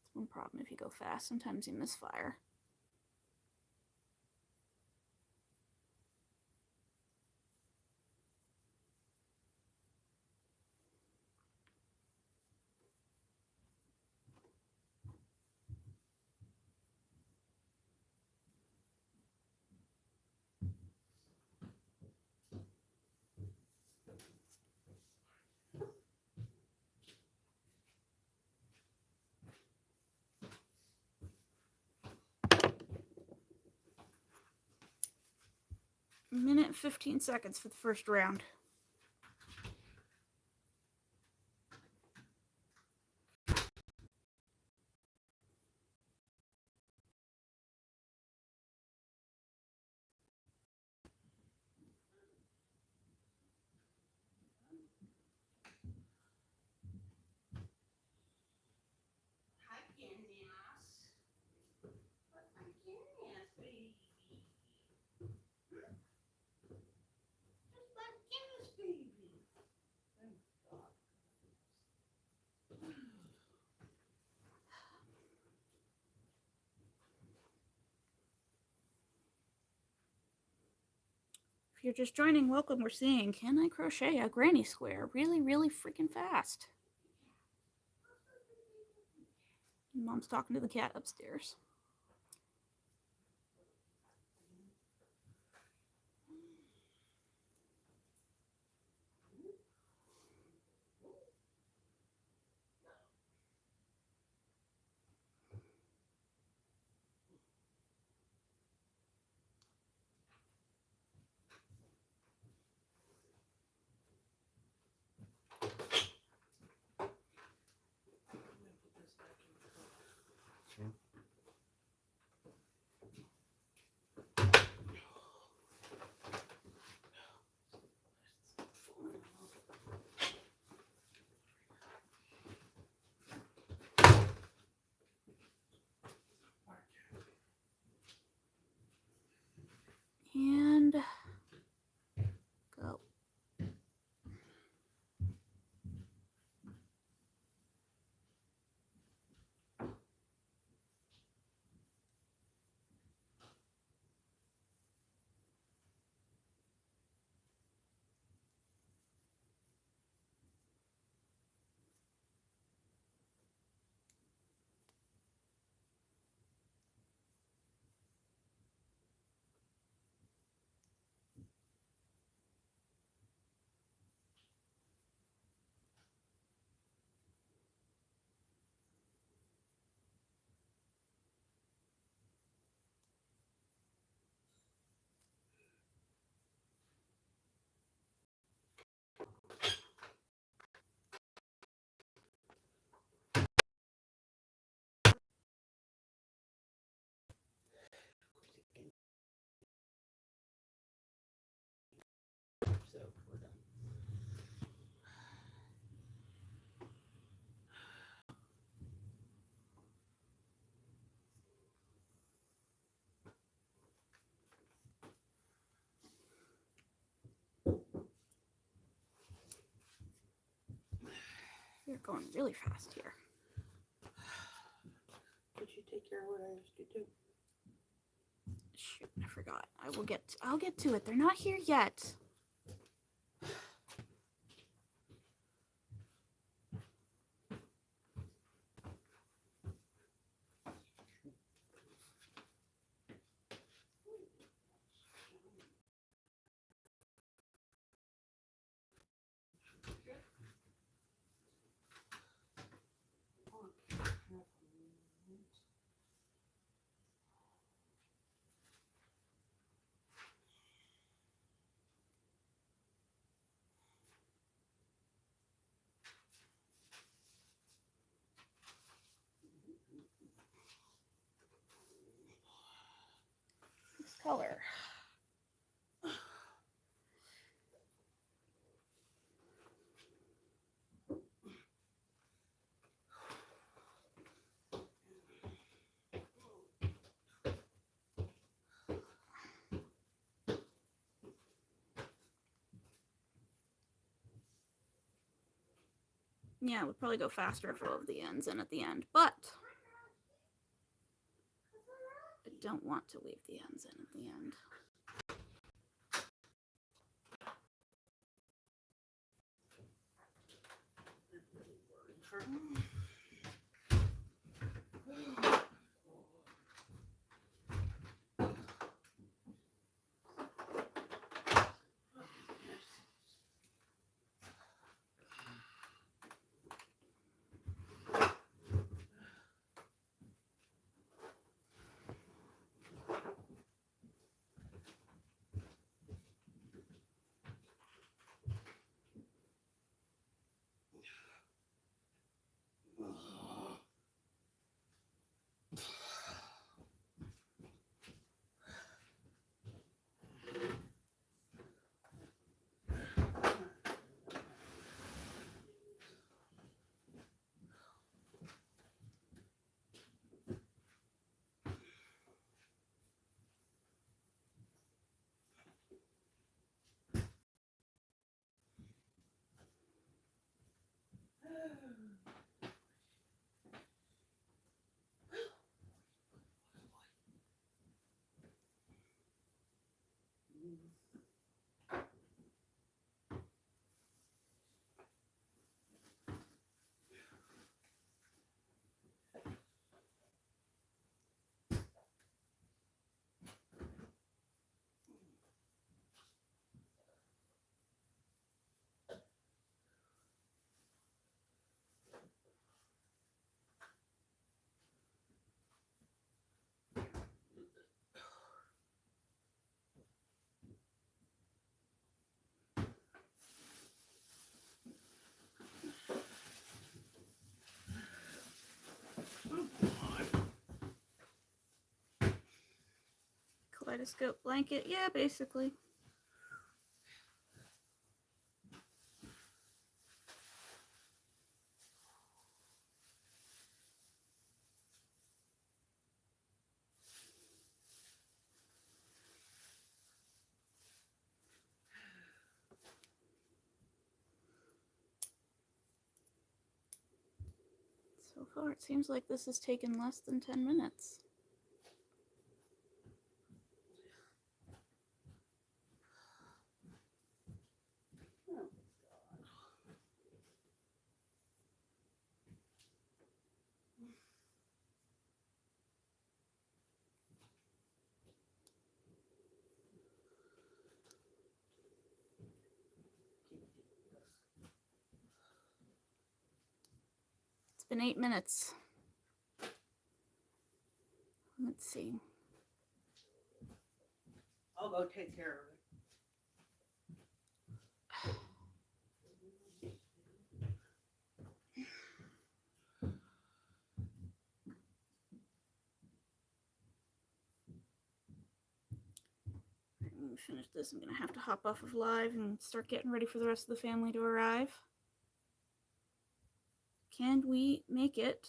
It's one problem if you go fast, sometimes you misfire. Minute and 15 seconds for the first round. Hi, Candace. What my Candace, baby? Just like Candace, baby. Thank God. If you're just joining, welcome. We're seeing, can I crochet a granny square really, really freaking fast? Mom's talking to the cat upstairs. I'm gonna put this back in the book. Okay. We're going really fast here. Did you take care of what I asked you to? Shoot, I forgot. I'll get to it. They're not here yet. This color. Yeah, it would probably go faster if I wove the ends in at the end, but I don't want to weave the ends in at the end. Kaleidoscope blanket, yeah, basically. So far, it seems like this has taken less than 10 minutes. It's been 8 minutes. Let's see. I'll go take care of it. I'm gonna finish this. I'm gonna have to hop off of live and start getting ready for the rest of the family to arrive. Can we make it?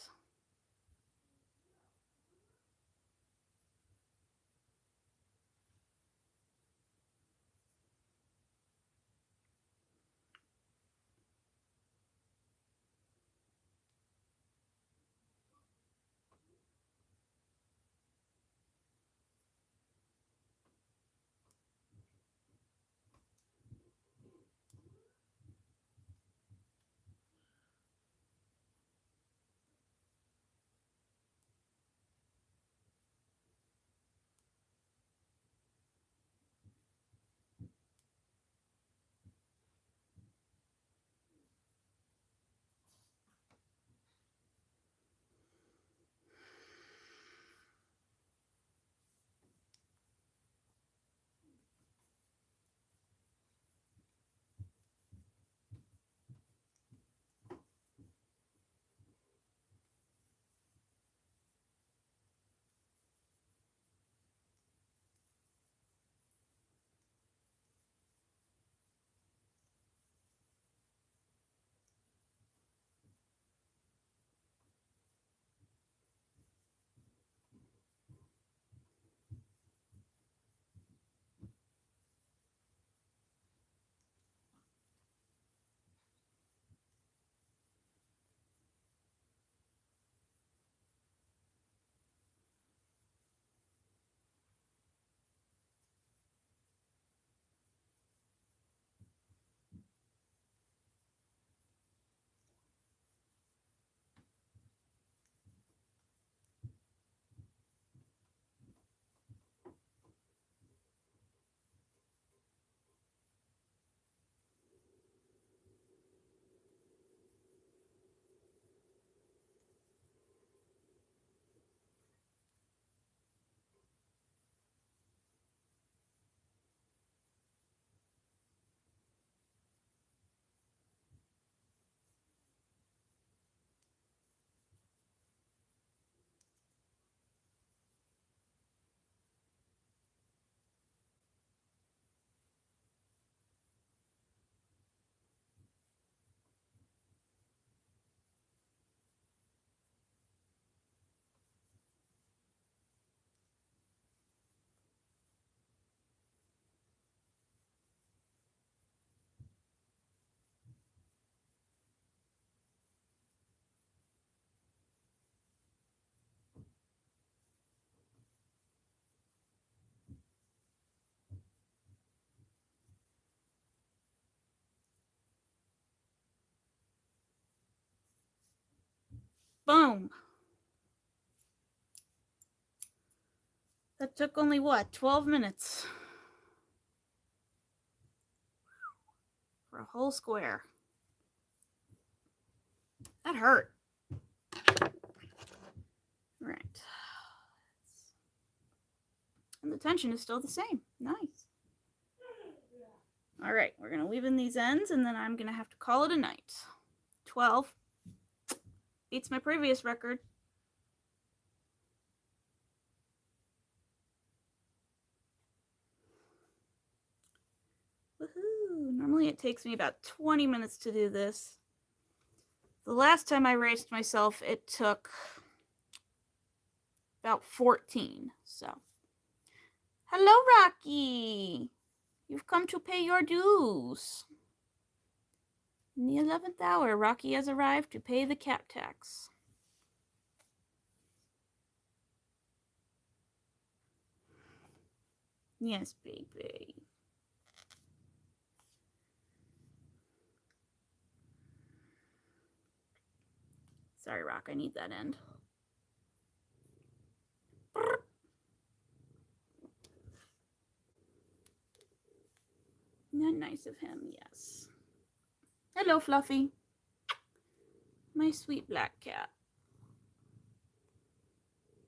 Boom. That took only what, 12 minutes? For a whole square. That hurt. Right. And the tension is still the same. Nice. All right, we're going to weave in these ends, and then I'm going to have to call it a night. 12. Beats my previous record. Woohoo! Normally it takes me about 20 minutes to do this. The last time I raced myself, it took about 14. So, hello, Rocky. You've come to pay your dues. In the 11th hour, Rocky has arrived to pay the cat tax. Yes, baby. Sorry, Rock, I need that end. Not nice of him, yes. Hello, Fluffy. My sweet black cat.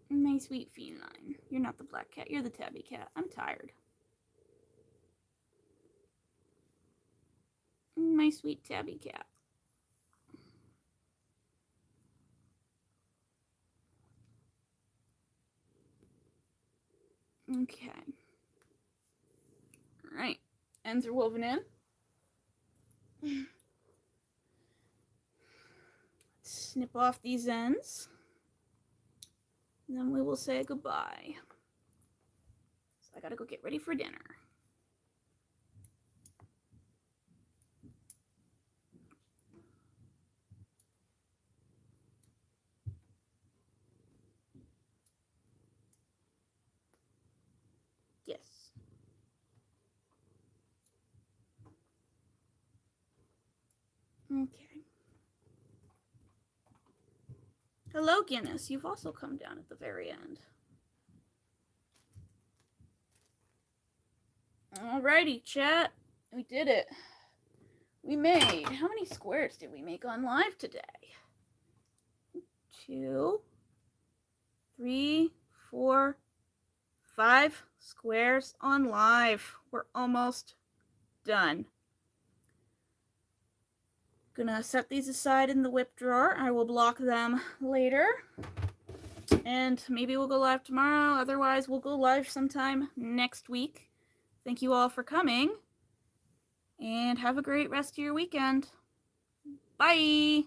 My sweet feline. You're not the black cat, you're the tabby cat. I'm tired. My sweet tabby cat. Okay. All right. Ends are woven in. Snip off these ends. And then we will say goodbye. So I gotta go get ready for dinner. Yes. Okay. Hello, Guinness. You've also come down at the very end. Alrighty, chat. We did it. We made, how many squares did we make on live today? 2, 3, 4, 5 squares on live. We're almost done. Gonna set these aside in the whip drawer. I will block them later. And maybe we'll go live tomorrow. Otherwise, we'll go live sometime next week. Thank you all for coming. And have a great rest of your weekend. Bye!